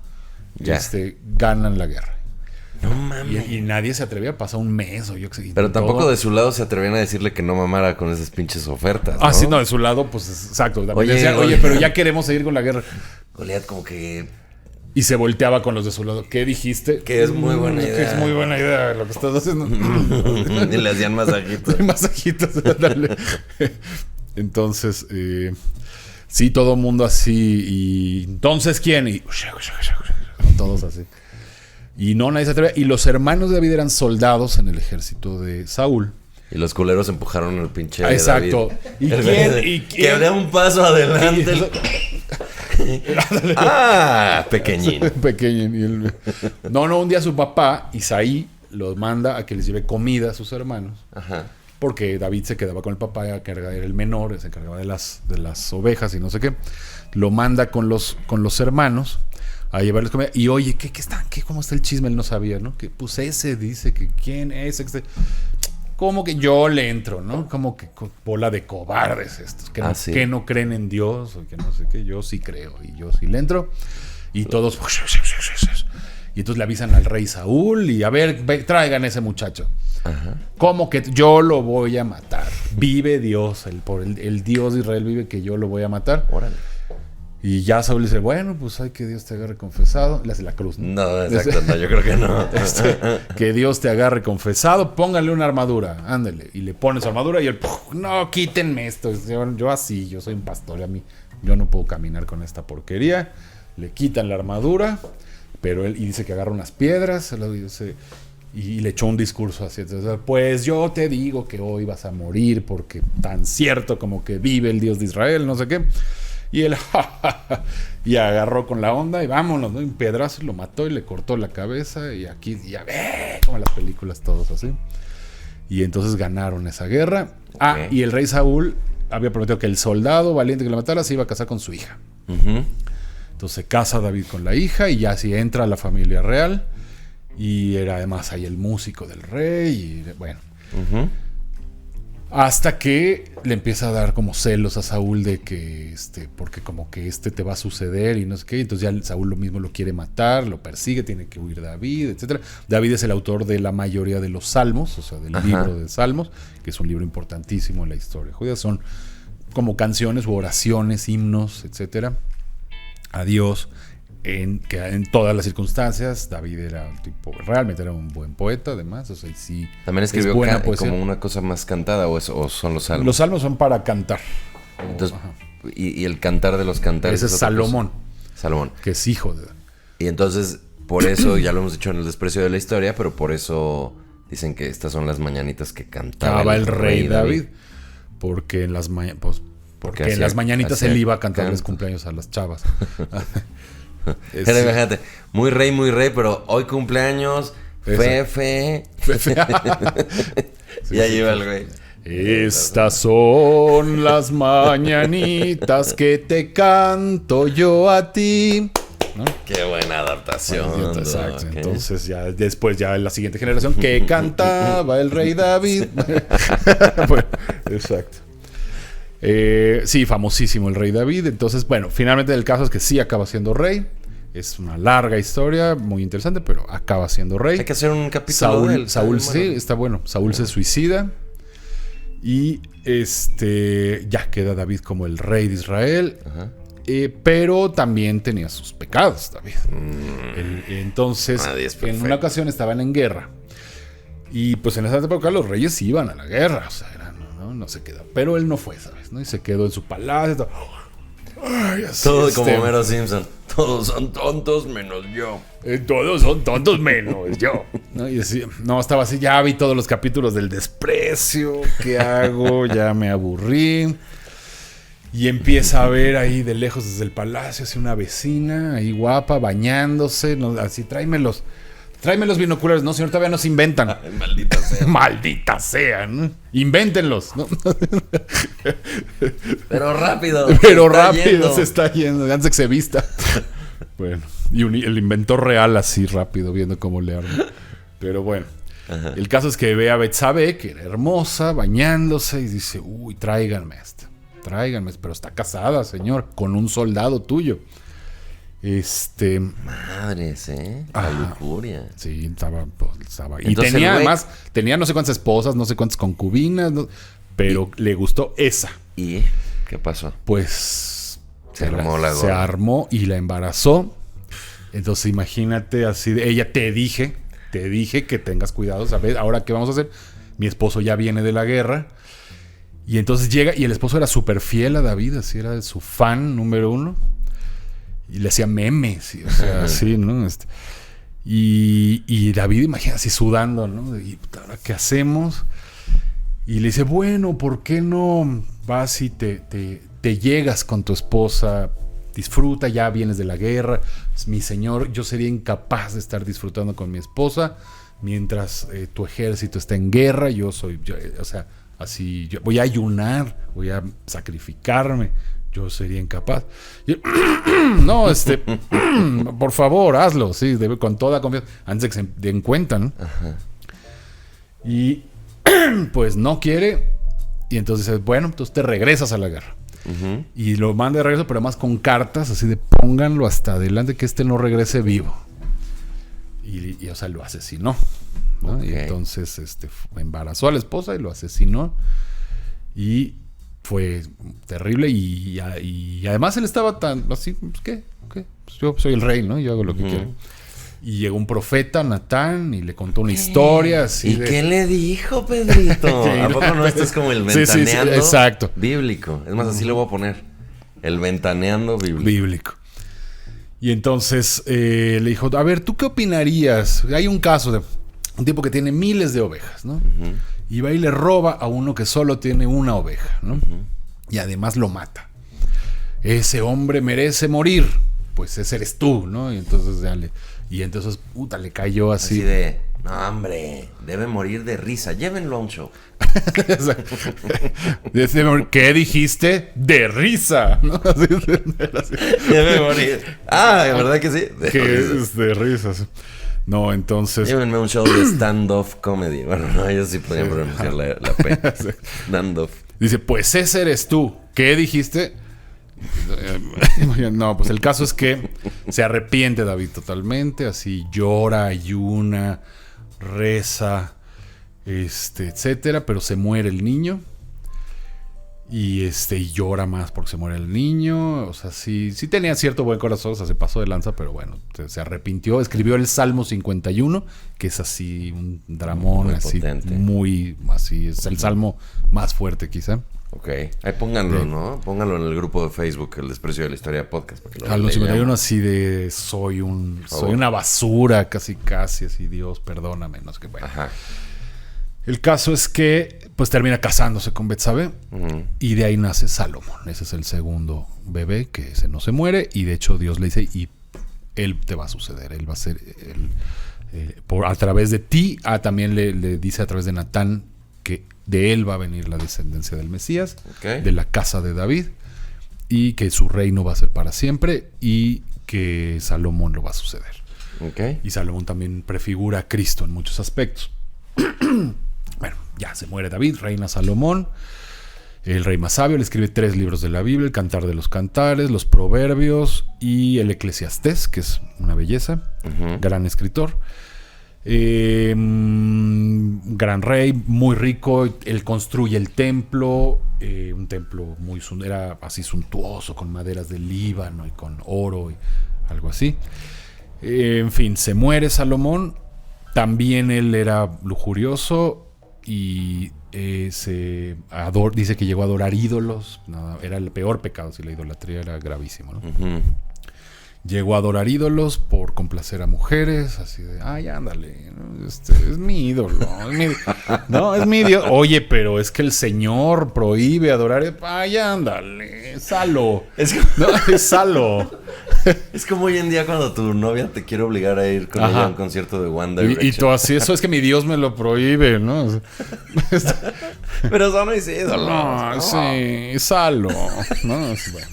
ganan la guerra. No mames. Y nadie se atrevía a pasar un mes o yo qué sé. Pero tampoco de su lado se atrevían a decirle que no mamara con esas pinches ofertas, ¿no? Ah, sí, no, de su lado, pues exacto. Oye, Decían, pero ya queremos seguir con la guerra. Goliat como que... Y se volteaba con los de su lado. ¿Qué dijiste? Que es muy buena idea. Que es muy buena idea lo que estás haciendo. Y le hacían masajitos. Masajitos, dale. Entonces, sí, todo el mundo así. Y entonces, ¿quién? Y todos así. Y no, nadie se atreve. Y los hermanos de David eran soldados en el ejército de Saúl. Y los culeros empujaron al pinche exacto. David. ¿Y quién? Que dé un paso adelante. Pequeñín. Pequeñín. No, un día su papá, Isaí, los manda a que les lleve comida a sus hermanos. Ajá. Porque David se quedaba con el papá, era el menor, se encargaba de las ovejas y no sé qué. Lo manda con los hermanos a llevarles comida. Y oye, ¿cómo está el chisme? Él no sabía, ¿no? Que pues ese dice que quién es ese. Como que yo le entro, ¿no? Como que bola de cobardes estos, que no creen en Dios, o que no sé qué. Yo sí creo, y yo sí le entro. Y todos... Y entonces le avisan al rey Saúl, y a ver, traigan ese muchacho. Ajá. Como que yo lo voy a matar. Vive Dios, el Dios de Israel vive, que yo lo voy a matar. Órale. Y ya Saúl dice, bueno, pues hay que Dios te agarre confesado. Le hace la cruz, ¿no? No, exacto, no, yo creo que no. Que Dios te agarre confesado, póngale una armadura, ándale. Y le pone su armadura y él, no, quítenme esto. Yo soy un pastor, yo no puedo caminar con esta porquería. Le quitan la armadura, pero él dice que agarra unas piedras y le echó un discurso así. Entonces, pues yo te digo que hoy vas a morir porque tan cierto como que vive el Dios de Israel, no sé qué. Y él y agarró con la onda y vámonos, ¿no? Un piedrazo y lo mató y le cortó la cabeza. Y aquí ya ve, como en las películas, todos así. Y entonces ganaron esa guerra. Okay. Y el rey Saúl había prometido que el soldado valiente que lo matara se iba a casar con su hija. Uh-huh. Entonces se casa David con la hija y ya así entra a la familia real. Y era además ahí el músico del rey. Y bueno. Uh-huh. Hasta que le empieza a dar como celos a Saúl de que porque como que te va a suceder y no sé qué. Entonces ya Saúl lo mismo lo quiere matar, lo persigue, tiene que huir David, etcétera. David es el autor de la mayoría de los salmos, o sea, del libro de Salmos, que es un libro importantísimo en la historia judía. Son como canciones u oraciones, himnos, etcétera, a Dios. Que en todas las circunstancias David era un tipo, realmente era un buen poeta, además, o sea, sí. También escribió como una cosa más cantada o son los salmos. Los salmos son para cantar. Entonces, y el cantar de los cantares. Ese es Salomón. Salomón. Que es hijo de. Y entonces, por eso, ya lo hemos dicho en el desprecio de la historia, pero por eso dicen que estas son las mañanitas que cantaba el rey David. Porque en las mañanitas él iba a cantarles cumpleaños a las chavas. Imagínate, muy rey, pero hoy cumpleaños, Fefe. Ya lleva el güey. Estas son las mañanitas que te canto yo a ti, ¿no? Qué buena adaptación. Exacto. Okay. Entonces ya después en la siguiente generación que cantaba el rey David. Bueno, exacto. Sí, famosísimo el rey David. Entonces, bueno, finalmente el caso es que sí acaba siendo rey. Es una larga historia, muy interesante, pero acaba siendo rey. Hay que hacer un capítulo de él. Saúl sí, está bueno. Saúl se suicida Y ya queda David como el rey de Israel. Ajá. Pero también tenía sus pecados, David. Entonces, Nadie es en perfecto. una ocasión estaban en guerra. Y pues en esa época los reyes iban a la guerra. O sea, no se quedó. Pero él no fue, ¿sabes? ¿No? Y se quedó en su palacio. Ay, así, Todo como Homero Simpson. Todos son tontos menos yo. Todos son tontos menos yo. ¿No? Y decía, estaba así, ya vi todos los capítulos del desprecio. ¿Qué hago? Ya me aburrí. Y empieza a ver ahí de lejos desde el palacio, así una vecina, ahí guapa, bañándose. Así, tráeme los binoculares. No, señor, todavía no se inventan. Ay, maldita sea. Maldita sea, ¿no? Invéntenlos, ¿no? Pero rápido. Pero está rápido yendo. se está yendo, antes de que se vista. Bueno, y el inventor real así rápido, viendo cómo le arma. Pero bueno, el caso es que ve a Betsabé, que era hermosa, bañándose, y dice, uy, tráiganme esta, pero está casada, señor, con un soldado tuyo. Madres, la lujuria. Sí, estaba. Y Entonces, tenía, el güey- además, tenía no sé cuántas esposas, no sé cuántas concubinas, pero le gustó esa. ¿Y qué pasó? Pues Se armó la se gorda. armó y la embarazó. Entonces imagínate así, ella te dije que tengas cuidado, ¿sabes? Ahora qué vamos a hacer. Mi esposo ya viene de la guerra. Y entonces llega, y el esposo era súper fiel a David, así era su fan número 1. Y le hacía memes, o sea, así, ¿no? Y David, imagina, así sudando, ¿no? Y ahora, ¿qué hacemos? Y le dice, bueno, ¿por qué no vas y te llegas con tu esposa? Disfruta, ya vienes de la guerra. Mi señor, yo sería incapaz de estar disfrutando con mi esposa mientras tu ejército está en guerra. Yo, o sea, así, yo voy a ayunar, voy a sacrificarme. Yo sería incapaz. No, por favor, hazlo, sí, con toda confianza, antes de que se den cuenta, ¿no? Ajá. Y pues no quiere. Y entonces dice, bueno, entonces te regresas a la guerra. Ujú. Y lo manda de regreso, pero además con cartas, así de pónganlo hasta adelante, que no regrese vivo. Y o sea, lo asesinó, ¿no? Ok. Y entonces embarazó a la esposa y lo asesinó. Y fue terrible. Y además él estaba tan así, pues, ¿qué? Pues yo soy el rey, ¿no? Yo hago lo que quiero. Y llegó un profeta, Natán, y le contó una historia así ¿Y de... qué le dijo, Pedrito? Sí, ¿A poco no? Esto es como el Sí, sí, sí, ventaneando exacto. bíblico. Es más, así lo voy a poner. El ventaneando bíblico. Y entonces le dijo, a ver, ¿tú qué opinarías? Hay un caso de un tipo que tiene miles de ovejas, ¿no? Y va y le roba a uno que solo tiene una oveja, ¿no? Y además lo mata. Ese hombre merece morir. Pues ese eres tú, ¿no? Y entonces puta, le cayó Así de, no, hombre, debe morir de risa. Llévenlo a un show. ¿Qué dijiste? De risa, ¿no? Así, Debe morir. Ah, ¿de verdad que sí? De que risa. es de risas. No, entonces... Llévenme a un show de stand-off comedy. Bueno, no, ellos sí podían pronunciar la P. Stand-off. Dice, pues ese eres tú. ¿Qué dijiste? No, pues el caso es que se arrepiente David totalmente, así llora, ayuna, reza, etcétera, pero se muere el niño. Y llora más porque se muere el niño. O sea, sí tenía cierto buen corazón, o sea, se pasó de lanza, pero bueno, se arrepintió. Escribió el Salmo 51, que es así un dramón, Muy así potente. muy así, es el salmo más fuerte quizá. Ok. Ahí pónganlo, ¿no? Pónganlo en el grupo de Facebook, El Desprecio de la Historia Podcast. Para que lo A los leamos. 51 así de soy una basura, casi, así, Dios, perdóname, no sé qué. Bueno. Ajá. El caso es que pues termina casándose con Betsabé y de ahí nace Salomón. Ese es el segundo bebé que no se muere, y de hecho Dios le dice, y él te va a suceder, él va a ser a través de ti. También le dice a través de Natán que de él va a venir la descendencia del Mesías, Ok. de la casa de David, y que su reino va a ser para siempre, y que Salomón lo va a suceder. Ok. Y Salomón también prefigura a Cristo en muchos aspectos. Bueno, ya se muere David, reina Salomón, el rey más sabio. Le escribe 3 libros de la Biblia: el Cantar de los Cantares, los Proverbios y el Eclesiastés, que es una belleza. Gran escritor. Gran rey, muy rico. Él construye el templo, un templo era así suntuoso, con maderas del Líbano y con oro y algo así. En fin, se muere Salomón. También él era lujurioso y dice que llegó a adorar ídolos. Era el peor pecado, si la idolatría era gravísimo, ¿no? Uh-huh. Llegó a adorar ídolos por complacer a mujeres, así de, ay, ándale, ¿no? Es mi ídolo, no, es mi Dios. Oye, pero es que el Señor prohíbe adorar, ay, ándale, salo. Salo. Es como hoy en día cuando tu novia te quiere obligar a ir con ella a un concierto de One Direction. Y tú así, eso es que mi Dios me lo prohíbe, ¿no? Pero son mis ídolos. No, sí, salo, ¿no? Bueno.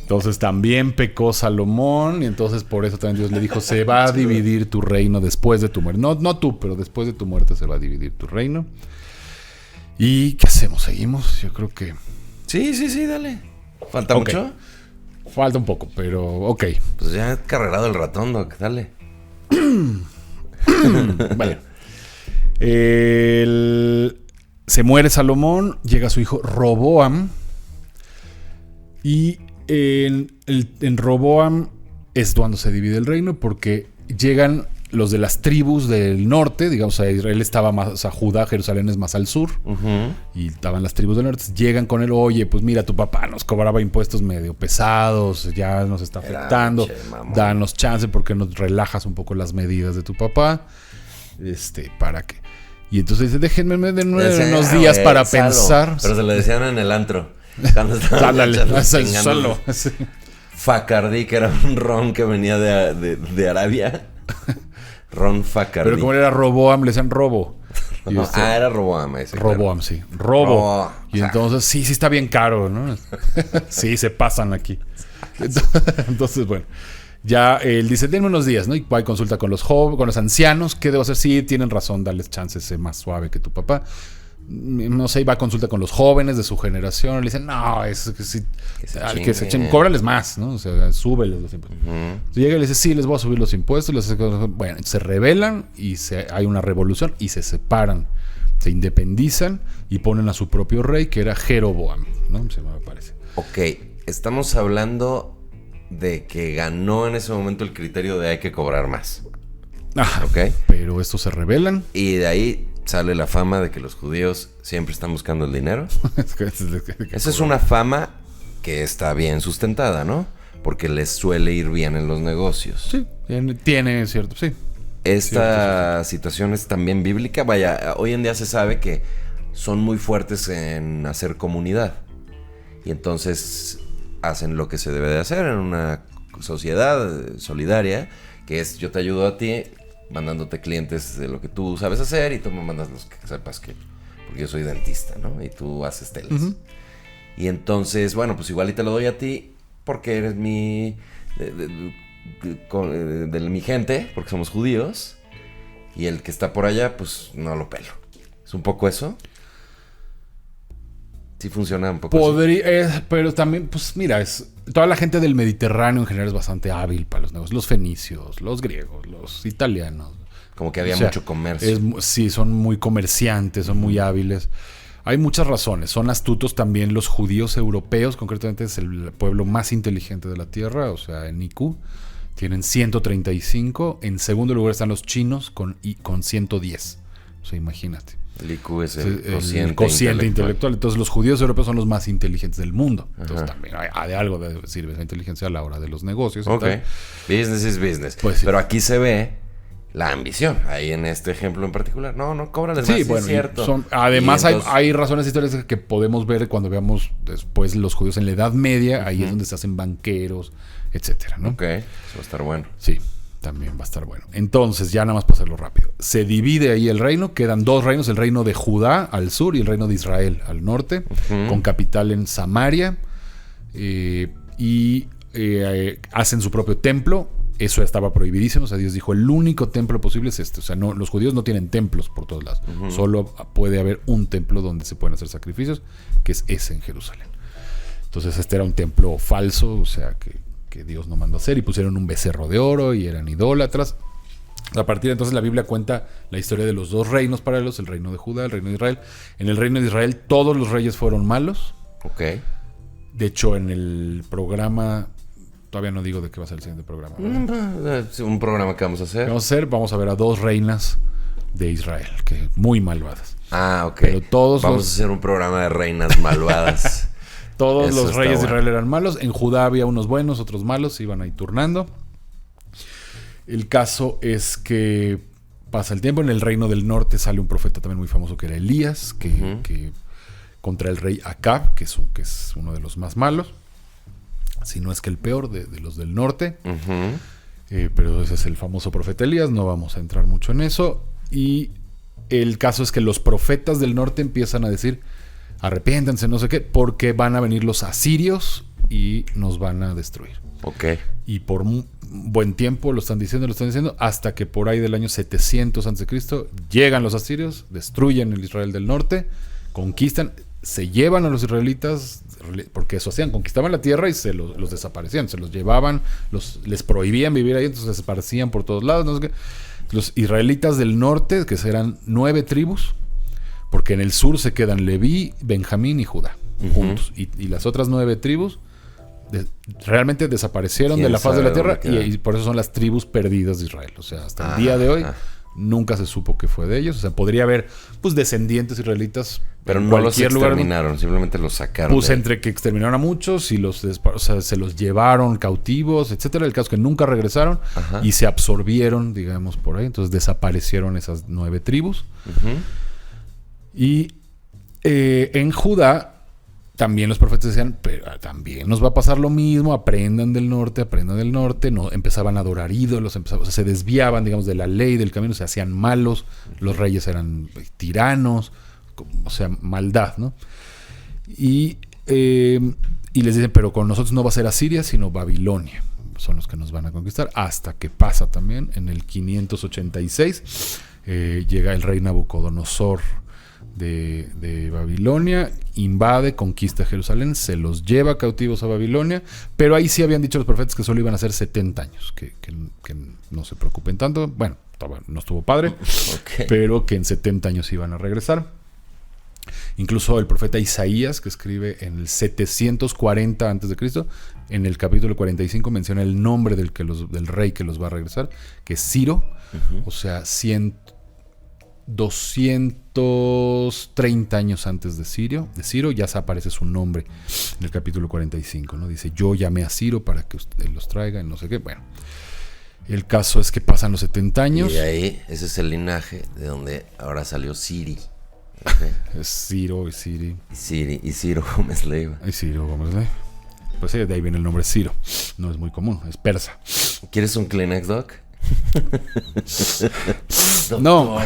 Entonces también pecó Salomón y entonces por eso también Dios le dijo, se va a dividir tu reino después de tu muerte. No tú, pero después de tu muerte se va a dividir tu reino. ¿Y qué hacemos? ¿Seguimos? Yo creo que... Sí, dale. ¿Falta mucho? Falta un poco, pero ok. Pues ya he carrerado el ratón, Doc, dale. Vale. Se muere Salomón, llega su hijo Roboam y... En Roboam es cuando se divide el reino, porque llegan los de las tribus del norte, digamos, Israel estaba más a Judá, Jerusalén es más al sur, y estaban las tribus del norte, llegan con él, oye, pues mira, tu papá nos cobraba impuestos medio pesados, ya nos está afectando, danos chance porque nos relajas un poco las medidas de tu papá, para que... Y entonces dice, déjenme unos días para pensar. Pero se lo decían en el antro. Cuando estaban solo. Facardí, que era un ron que venía de Arabia. Ron Facardí. Pero como era Roboam, le decían Robo. Era Roboam ese. Roboam, claro. Sí. Robo. Y entonces, sí está bien caro, ¿no? Sí, se pasan aquí. Entonces, bueno. Ya él dice, denme unos días, ¿no? Y va y consulta con los jóvenes, con los ancianos. ¿Qué debo hacer? Sí, tienen razón, darles chances, sé más suave que tu papá. No sé, y va a consulta con los jóvenes de su generación. Le dicen, no, es que sí, que se echen, cóbrales más, ¿no? O sea, súbeles los impuestos. Llega y le dice, sí, les voy a subir los impuestos. Bueno, se rebelan y hay una revolución y se separan, se independizan y ponen a su propio rey, que era Jeroboam, ¿no? Se me parece. Ok, estamos hablando de que ganó en ese momento el criterio de hay que cobrar más. Ajá, ¿ok? Pero estos se rebelan. Y de ahí sale la fama de que los judíos siempre están buscando el dinero. Esa es una fama que está bien sustentada, ¿no? Porque les suele ir bien en los negocios. Sí, tiene cierto, sí. Esta situación es también bíblica. Vaya, hoy en día se sabe que son muy fuertes en hacer comunidad. Y entonces hacen lo que se debe de hacer en una sociedad solidaria, que es yo te ayudo a ti mandándote clientes de lo que tú sabes hacer y tú me mandas los que sepas que... Porque yo soy dentista, ¿no? Y tú haces telas. Uh-huh. Y entonces, bueno, pues igual y te lo doy a ti porque eres mi... de mi gente, porque somos judíos. Y el que está por allá, pues no lo pelo. ¿Es un poco eso? Sí funciona un poco así. Pero también, pues mira, toda la gente del Mediterráneo en general es bastante hábil para los negocios. Los fenicios, los griegos, los italianos. Como que había mucho comercio. Sí, son muy comerciantes, son muy hábiles. Hay muchas razones. Son astutos también los judíos europeos. Concretamente es el pueblo más inteligente de la Tierra. O sea, en IQ tienen 135. En segundo lugar están los chinos con 110. O sea, imagínate. El IQ es el cociente intelectual. Entonces los judíos europeos son los más inteligentes del mundo. Entonces también de algo sirve esa inteligencia a la hora de los negocios. Ok. Business is business. Pues sí. Pero aquí se ve la ambición. Ahí en este ejemplo en particular. No, cóbrales más, bueno, es cierto. Además entonces... hay razones históricas que podemos ver cuando veamos después los judíos en la Edad Media. Ahí es donde se hacen banqueros, etcétera, ¿no? Ok, eso va a estar bueno. Sí. También va a estar bueno. Entonces, ya nada más para hacerlo rápido. Se divide ahí el reino. Quedan dos reinos. El reino de Judá al sur y el reino de Israel al norte. Con capital en Samaria. Hacen su propio templo. Eso estaba prohibidísimo. O sea, Dios dijo, el único templo posible es este. O sea, los judíos no tienen templos por todos lados. Solo puede haber un templo donde se pueden hacer sacrificios, que es ese en Jerusalén. Entonces, este era un templo falso. O sea, que Dios no mandó hacer, y pusieron un becerro de oro y eran idólatras. A partir de entonces la Biblia cuenta la historia de los dos reinos paralelos, el reino de Judá, el reino de Israel. En el reino de Israel todos los reyes fueron malos. Ok. De hecho, en el programa, todavía no digo de qué va a ser el siguiente programa, ¿verdad? Un programa que vamos a hacer. ¿Qué vamos a hacer? Vamos a ver a dos reinas de Israel, que muy malvadas. Ah, ok. Pero todos vamos a hacer un programa de reinas malvadas. Todos Eso los está reyes de bueno. Israel eran malos. En Judá había unos buenos, otros malos, se iban ahí turnando. El caso es que pasa el tiempo. En el reino del norte sale un profeta también muy famoso que era Elías, que contra el rey Acab, que es uno de los más malos, si no es que el peor de los del norte. Pero ese es el famoso profeta Elías, no vamos a entrar mucho en eso. Y el caso es que los profetas del norte empiezan a decir, arrepiéntanse, no sé qué, porque van a venir los asirios y nos van a destruir. Ok. Y por un buen tiempo lo están diciendo, hasta que por ahí del año 700 a.C. llegan los asirios, destruyen el Israel del norte, conquistan, se llevan a los israelitas, porque eso hacían, conquistaban la tierra y se los desaparecían, se los llevaban, les prohibían vivir ahí, entonces se esparcían por todos lados, no sé qué. Los israelitas del norte, que serán 9 tribus, porque en el sur se quedan Leví, Benjamín y Judá, juntos, y las otras 9 tribus realmente desaparecieron de la faz de la tierra y por eso son las tribus perdidas de Israel. O sea, hasta el día de hoy nunca se supo qué fue de ellos. O sea, podría haber pues descendientes israelitas, pero en no los cualquier lugar, exterminaron, simplemente los sacaron. pues entre que exterminaron a muchos y se los llevaron cautivos, etcétera. El caso es que nunca regresaron y se absorbieron, digamos, por ahí. Entonces desaparecieron esas 9 tribus. Y en Judá también los profetas decían, pero también nos va a pasar lo mismo, aprendan del norte, no, empezaban a adorar ídolos, o sea, se desviaban, digamos, de la ley, del camino, se hacían malos, los reyes eran tiranos, o sea, maldad, ¿no? Y les dicen, pero con nosotros no va a ser Asiria, sino Babilonia, son los que nos van a conquistar, hasta que pasa también, en el 586, llega el rey Nabucodonosor de Babilonia, invade, conquista Jerusalén, se los lleva cautivos a Babilonia, pero ahí sí habían dicho los profetas que solo iban a ser 70 años, que no se preocupen tanto, bueno, no estuvo padre, pero que en 70 años iban a regresar. Incluso el profeta Isaías, que escribe en el 740 a.C., en el capítulo 45 menciona el nombre del rey que los va a regresar, que es Ciro, o sea, 230 años antes de Ciro ya se aparece su nombre en el capítulo 45, ¿no? Dice, yo llamé a Ciro para que usted los traiga, no sé qué. Bueno, el caso es que pasan los 70 años. Y ahí, ese es el linaje de donde ahora salió Siri. Es Ciro y Siri. Y Ciro Gómez Leiva. Y Ciro Gómez Leiva. Pues sí, de ahí viene el nombre Ciro. No es muy común, es persa. ¿Quieres un Kleenex, Doc? No.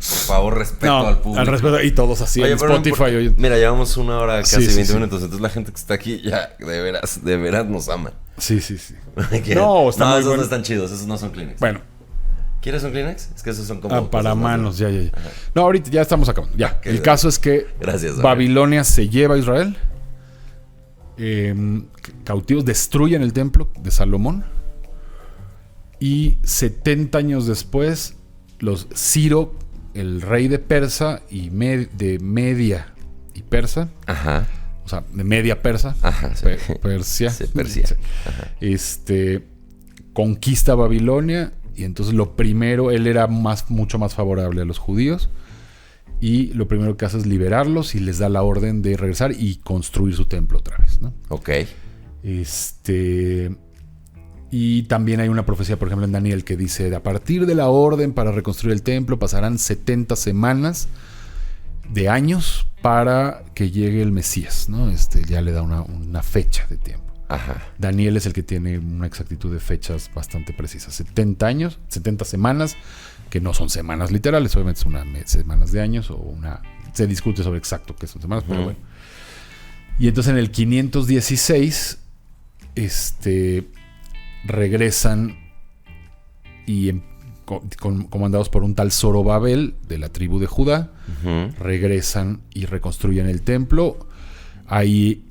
Por favor, respeto al público. Al respeto, y todos así en Spotify. Mira, llevamos 1 hora, casi 20 minutos. Sí. Entonces la gente que está aquí ya de veras nos ama. Sí. No, está muy esos bueno. no están chidos, esos no son Kleenex. Bueno. ¿Quieres un Kleenex? Es que esos son como... para manos, ya. No, ahorita ya estamos acabando. Ya. Okay, el caso es que Babilonia se lleva a Israel. Cautivos destruyen el templo de Salomón. Y 70 años después, los Ciro, el rey de Persa y de Media y Persa, o sea, de Media Persa, Persia, conquista Babilonia. Y entonces él era mucho más favorable a los judíos, y lo primero que hace es liberarlos y les da la orden de regresar y construir su templo otra vez, ¿no? Ok. Y también hay una profecía, por ejemplo, en Daniel, que dice, a partir de la orden para reconstruir el templo pasarán 70 semanas de años para que llegue el Mesías, ¿no? Ya le da una fecha de tiempo. Daniel es el que tiene una exactitud de fechas bastante precisas. 70 años, 70 semanas, que no son semanas literales, obviamente son semanas de años, se discute sobre exacto qué son semanas, pero bueno. Y entonces en el 516, regresan y comandados por un tal Zorobabel de la tribu de Judá, regresan y reconstruyen el templo. Ahí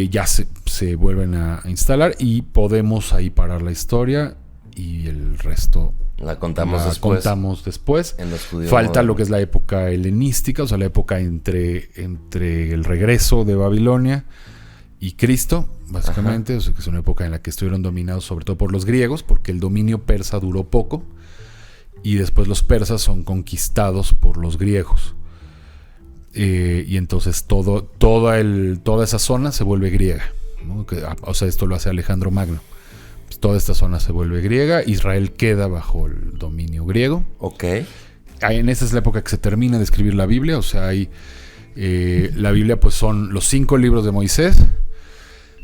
ya se vuelven a instalar y podemos ahí parar la historia y el resto La contamos después. En los judíos Falta modernos. lo que es la época helenística, o sea, la época entre el regreso de Babilonia y Cristo, básicamente. O sea, que es una época en la que estuvieron dominados sobre todo por los griegos, porque el dominio persa duró poco, y después los persas son conquistados por los griegos. Y entonces toda esa zona se vuelve griega, ¿no? O sea, esto lo hace Alejandro Magno. Pues toda esta zona se vuelve griega. Israel queda bajo el dominio griego. Ok. En esta es la época que se termina de escribir la Biblia. O sea, la Biblia pues son los 5 libros de Moisés.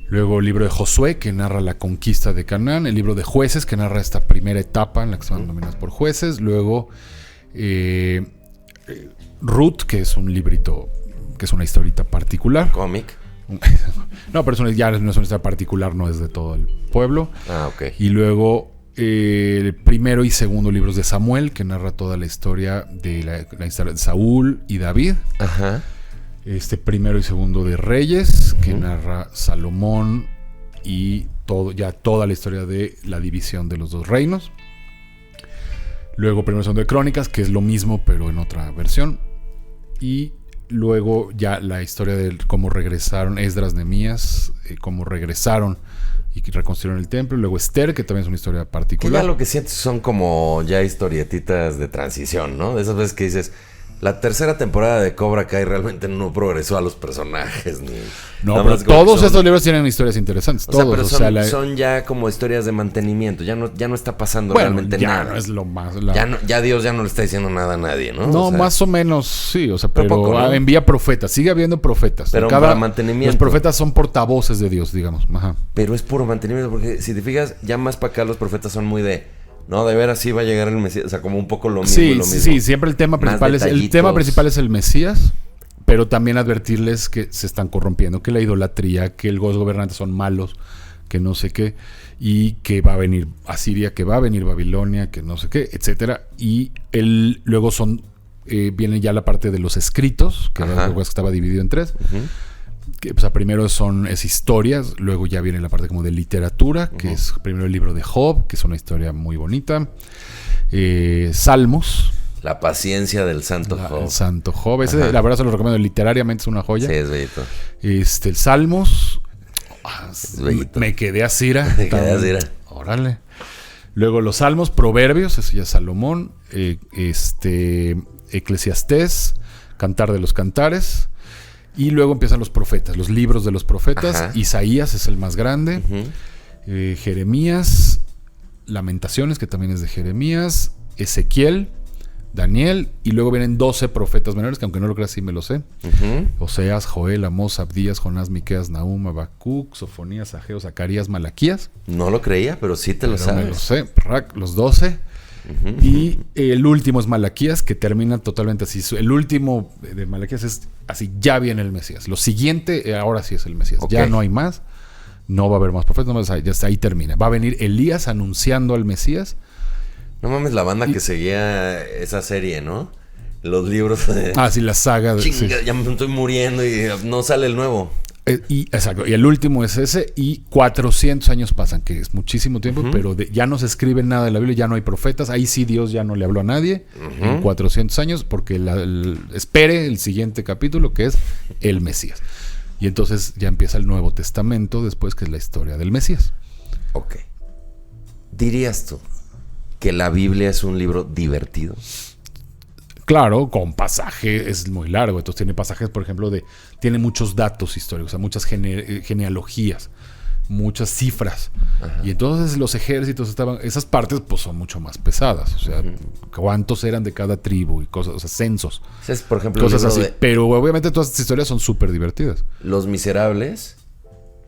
Luego el libro de Josué, que narra la conquista de Canaán. El libro de Jueces, que narra esta primera etapa en la que se van dominados por jueces. Luego Ruth, que es un librito, que es una historieta particular. Cómic. No, pero ya no es una historia particular, no es de todo el pueblo. Ah, ok. Y luego el primero y segundo libros de Samuel, que narra toda la historia de la historia de Saúl y David. Ajá. Primero y segundo de Reyes, que narra Salomón y toda la historia de la división de los 2 reinos. Luego primero y segundo de Crónicas, que es lo mismo pero en otra versión. Y luego ya la historia de cómo regresaron Esdras, Nehemías, cómo regresaron y reconstruyeron el templo. Y luego Esther, que también es una historia Que particular. ya lo que sientes son como ya historietitas de transición, ¿no? De esas veces que dices, la tercera temporada de Cobra Kai realmente no progresó a los personajes. No, pero todos estos libros tienen historias interesantes. Todos, son ya como historias de mantenimiento. Ya no está pasando bueno, realmente ya nada. no es lo más... Ya Dios ya no le está diciendo nada a nadie, ¿no? No, o sea, más o menos sí, o sea, pero pero poco, ¿no? Envía profetas, sigue habiendo profetas. Pero para mantenimiento. Los profetas son portavoces de Dios, digamos. Ajá. Pero es puro mantenimiento, porque si te fijas, ya más para acá los profetas son muy de... No, de veras sí va a llegar el Mesías. O sea, como un poco lo mismo. Sí, lo mismo. sí, siempre el tema principal es el Mesías, pero también advertirles que se están corrompiendo, que la idolatría, que los gobernantes son malos, que no sé qué, y que va a venir Asiria, que va a venir Babilonia, que no sé qué, etcétera. Y luego viene ya la parte de los escritos, que estaba dividido en 3. Que, o sea, primero es historias, luego ya viene la parte como de literatura, que es primero el libro de Job, que es una historia muy bonita. Salmos. La paciencia del santo Job. El santo Job. Ese, la verdad se lo recomiendo, literariamente es una joya. Sí, es bellito. El Salmos. Es bellito. Me quedé así, ¿ra? Órale. Luego los Salmos, Proverbios, ese ya es Salomón. Eclesiastés, Cantar de los Cantares. Y luego empiezan los profetas, los libros de los profetas. Ajá. Isaías es el más grande. Jeremías, Lamentaciones, que también es de Jeremías. Ezequiel, Daniel. Y luego vienen 12 profetas menores, que aunque no lo creas, sí me lo sé. Oseas, Joel, Amós, Abdías, Jonás, Miqueas, Nahum, Habacuc, Sofonías, Ageo, Zacarías, Malaquías. No lo creía, pero sí te lo sabes. Me lo sé, los 12. Y el último es Malaquías, que termina totalmente así. El último de Malaquías es así, ya viene el Mesías. Lo siguiente, ahora sí es el Mesías. Ya no hay más, no va a haber más profetas, ya está, ahí termina. Va a venir Elías anunciando al Mesías. No mames, la banda que seguía esa serie, ¿no? Los libros de... sí, la saga. Chinga, ya me estoy muriendo y no sale el nuevo. Exacto, y el último es ese, y 400 años pasan, que es muchísimo tiempo, pero ya no se escribe nada de la Biblia, ya no hay profetas, ahí sí Dios ya no le habló a nadie en 400 años, porque espere el siguiente capítulo, que es el Mesías. Y entonces ya empieza el Nuevo Testamento después, que es la historia del Mesías. Ok. ¿Dirías tú que la Biblia es un libro divertido? Claro, con pasaje es muy largo. Entonces tiene pasajes, por ejemplo, tiene muchos datos históricos, o sea, muchas genealogías, muchas cifras. Y entonces los ejércitos esas partes pues son mucho más pesadas. O sea, cuántos eran de cada tribu y cosas, o sea, censos. Es, por ejemplo, cosas así. Pero obviamente todas estas historias son súper divertidas. Los Miserables,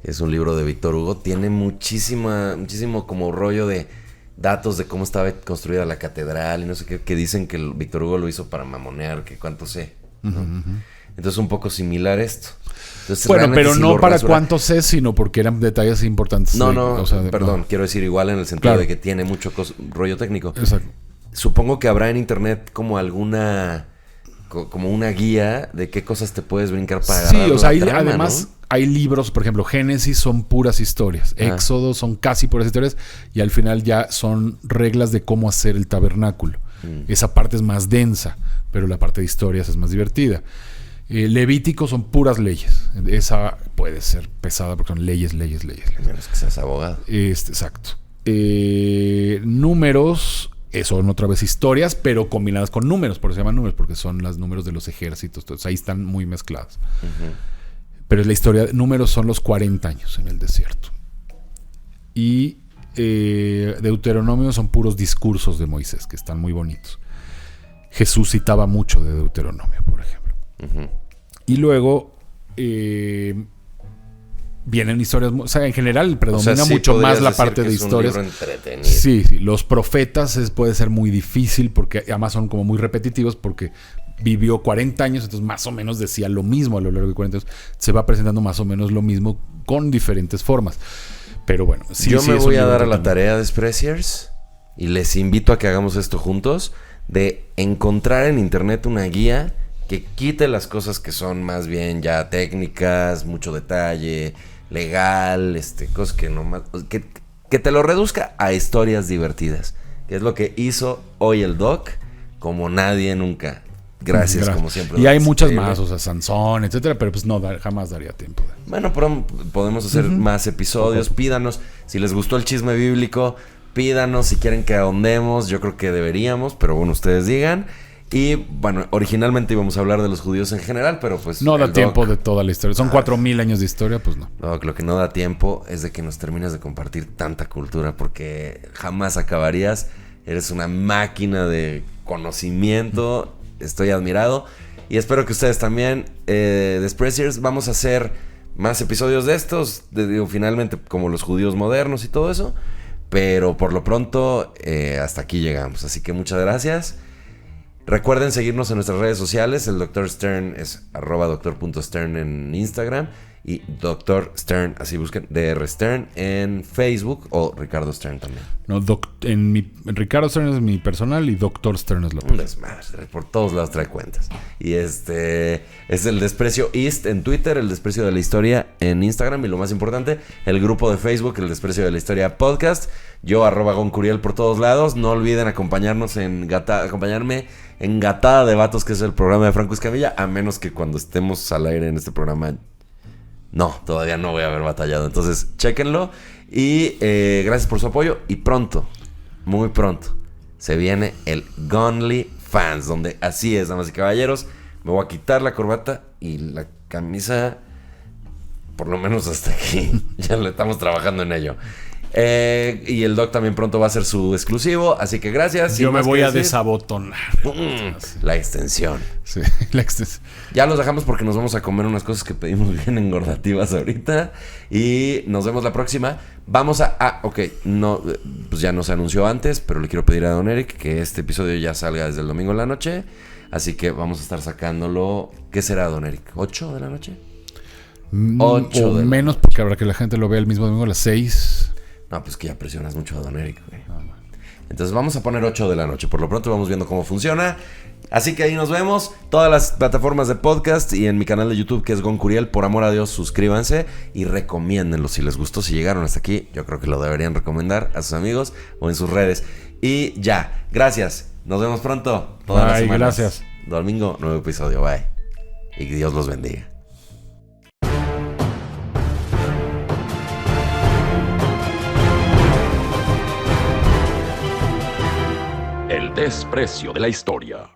que es un libro de Víctor Hugo, tiene muchísimo como rollo de datos de cómo estaba construida la catedral y no sé qué, que dicen que Víctor Hugo lo hizo para mamonear, que cuánto sé, ¿no? Entonces un poco similar esto. Entonces, bueno, pero no para cuánto sé, sino porque eran detalles importantes. Quiero decir igual en el sentido de que tiene mucho rollo técnico. Exacto. Supongo que habrá en internet como como una guía de qué cosas te puedes brincar para agarrar. Sí, o sea, además, hay libros, por ejemplo, Génesis son puras historias, Éxodo son casi puras historias, y al final ya son reglas de cómo hacer el tabernáculo. Esa parte es más densa, pero la parte de historias es más divertida. Levítico son puras leyes. Esa puede ser pesada porque son leyes. Menos que seas abogado. Exacto. Números son otra vez historias, pero combinadas con números, por eso se llaman números, porque son los números de los ejércitos. Entonces, ahí están muy mezclados. Pero la historia, números son los 40 años en el desierto. Y Deuteronomio son puros discursos de Moisés, que están muy bonitos. Jesús citaba mucho de Deuteronomio, por ejemplo. Y luego vienen historias, o sea, en general predomina mucho más la parte de historias. Sí, los profetas puede ser muy difícil porque además son como muy repetitivos porque vivió 40 años, entonces más o menos decía lo mismo a lo largo de 40 años. Se va presentando más o menos lo mismo con diferentes formas. Pero bueno, yo me voy a dar a la tarea de Spreciers y les invito a que hagamos esto juntos, de encontrar en internet una guía que quite las cosas que son más bien ya técnicas, mucho detalle, legal, cosas que no más, que te lo reduzca a historias divertidas, que es lo que hizo hoy el Doc como nadie nunca. Gracias. Como siempre. Y hay muchas más, o sea, Sansón, etcétera, pero pues no, jamás daría tiempo. Bueno, pero podemos hacer más episodios. Pídanos, si les gustó el chisme bíblico, pídanos si quieren que ahondemos. Yo creo que deberíamos, pero bueno, ustedes digan. Y bueno, originalmente íbamos a hablar de los judíos en general, pero pues no da tiempo de toda la historia. Son 4,000 años de historia, pues no. Doc, lo que no da tiempo es de que nos termines de compartir tanta cultura, porque jamás acabarías. Eres una máquina de conocimiento. Estoy admirado y espero que ustedes también. De Spreciers vamos a hacer más episodios de estos, finalmente como los judíos modernos y todo eso, pero por lo pronto hasta aquí llegamos, así que muchas gracias. Recuerden seguirnos en nuestras redes sociales. El Dr. Stern es @doctor.stern en Instagram y Dr. Stern, así busquen Dr. Stern en Facebook, o Ricardo Stern también. No, en Ricardo Stern es mi personal y Dr. Stern es la un desmadre, por todos lados trae cuentas. Y es el Desprecio East en Twitter, el Desprecio de la Historia en Instagram y lo más importante, el grupo de Facebook, el Desprecio de la Historia Podcast. Yo @goncuriel por todos lados. No olviden acompañarme en Gatada de Vatos, que es el programa de Franco Escamilla, a menos que cuando estemos al aire en este programa no, todavía no voy a haber batallado. Entonces, chéquenlo. Y gracias por su apoyo. Y pronto, muy pronto, se viene el Gunly Fans, donde así es, damas y caballeros, me voy a quitar la corbata y la camisa, por lo menos hasta aquí. Ya le estamos trabajando en ello. Y el Doc también pronto va a hacer su exclusivo, así que gracias. Yo me voy a desabotonar. La extensión. Sí, la extensión. Ya los dejamos porque nos vamos a comer unas cosas que pedimos bien engordativas ahorita. Y nos vemos la próxima. Vamos a... ok, no, pues ya no se anunció antes, pero le quiero pedir a Don Eric que este episodio ya salga desde el domingo en la noche. Así que vamos a estar sacándolo... ¿Qué será, Don Eric? ¿8 de la noche? 8 o menos, porque habrá que la gente lo vea el mismo domingo a las 6. No, pues que ya presionas mucho a Don Eric, güey. Entonces vamos a poner 8 de la noche. Por lo pronto vamos viendo cómo funciona. Así que ahí nos vemos. Todas las plataformas de podcast y en mi canal de YouTube, que es Gon Curiel. Por amor a Dios, suscríbanse y recomiéndenlo si les gustó. Si llegaron hasta aquí, yo creo que lo deberían recomendar a sus amigos o en sus redes. Y ya, gracias. Nos vemos pronto. Todas las semanas. Gracias. Domingo, nuevo episodio. Bye. Y que Dios los bendiga. El Desprecio de la Historia.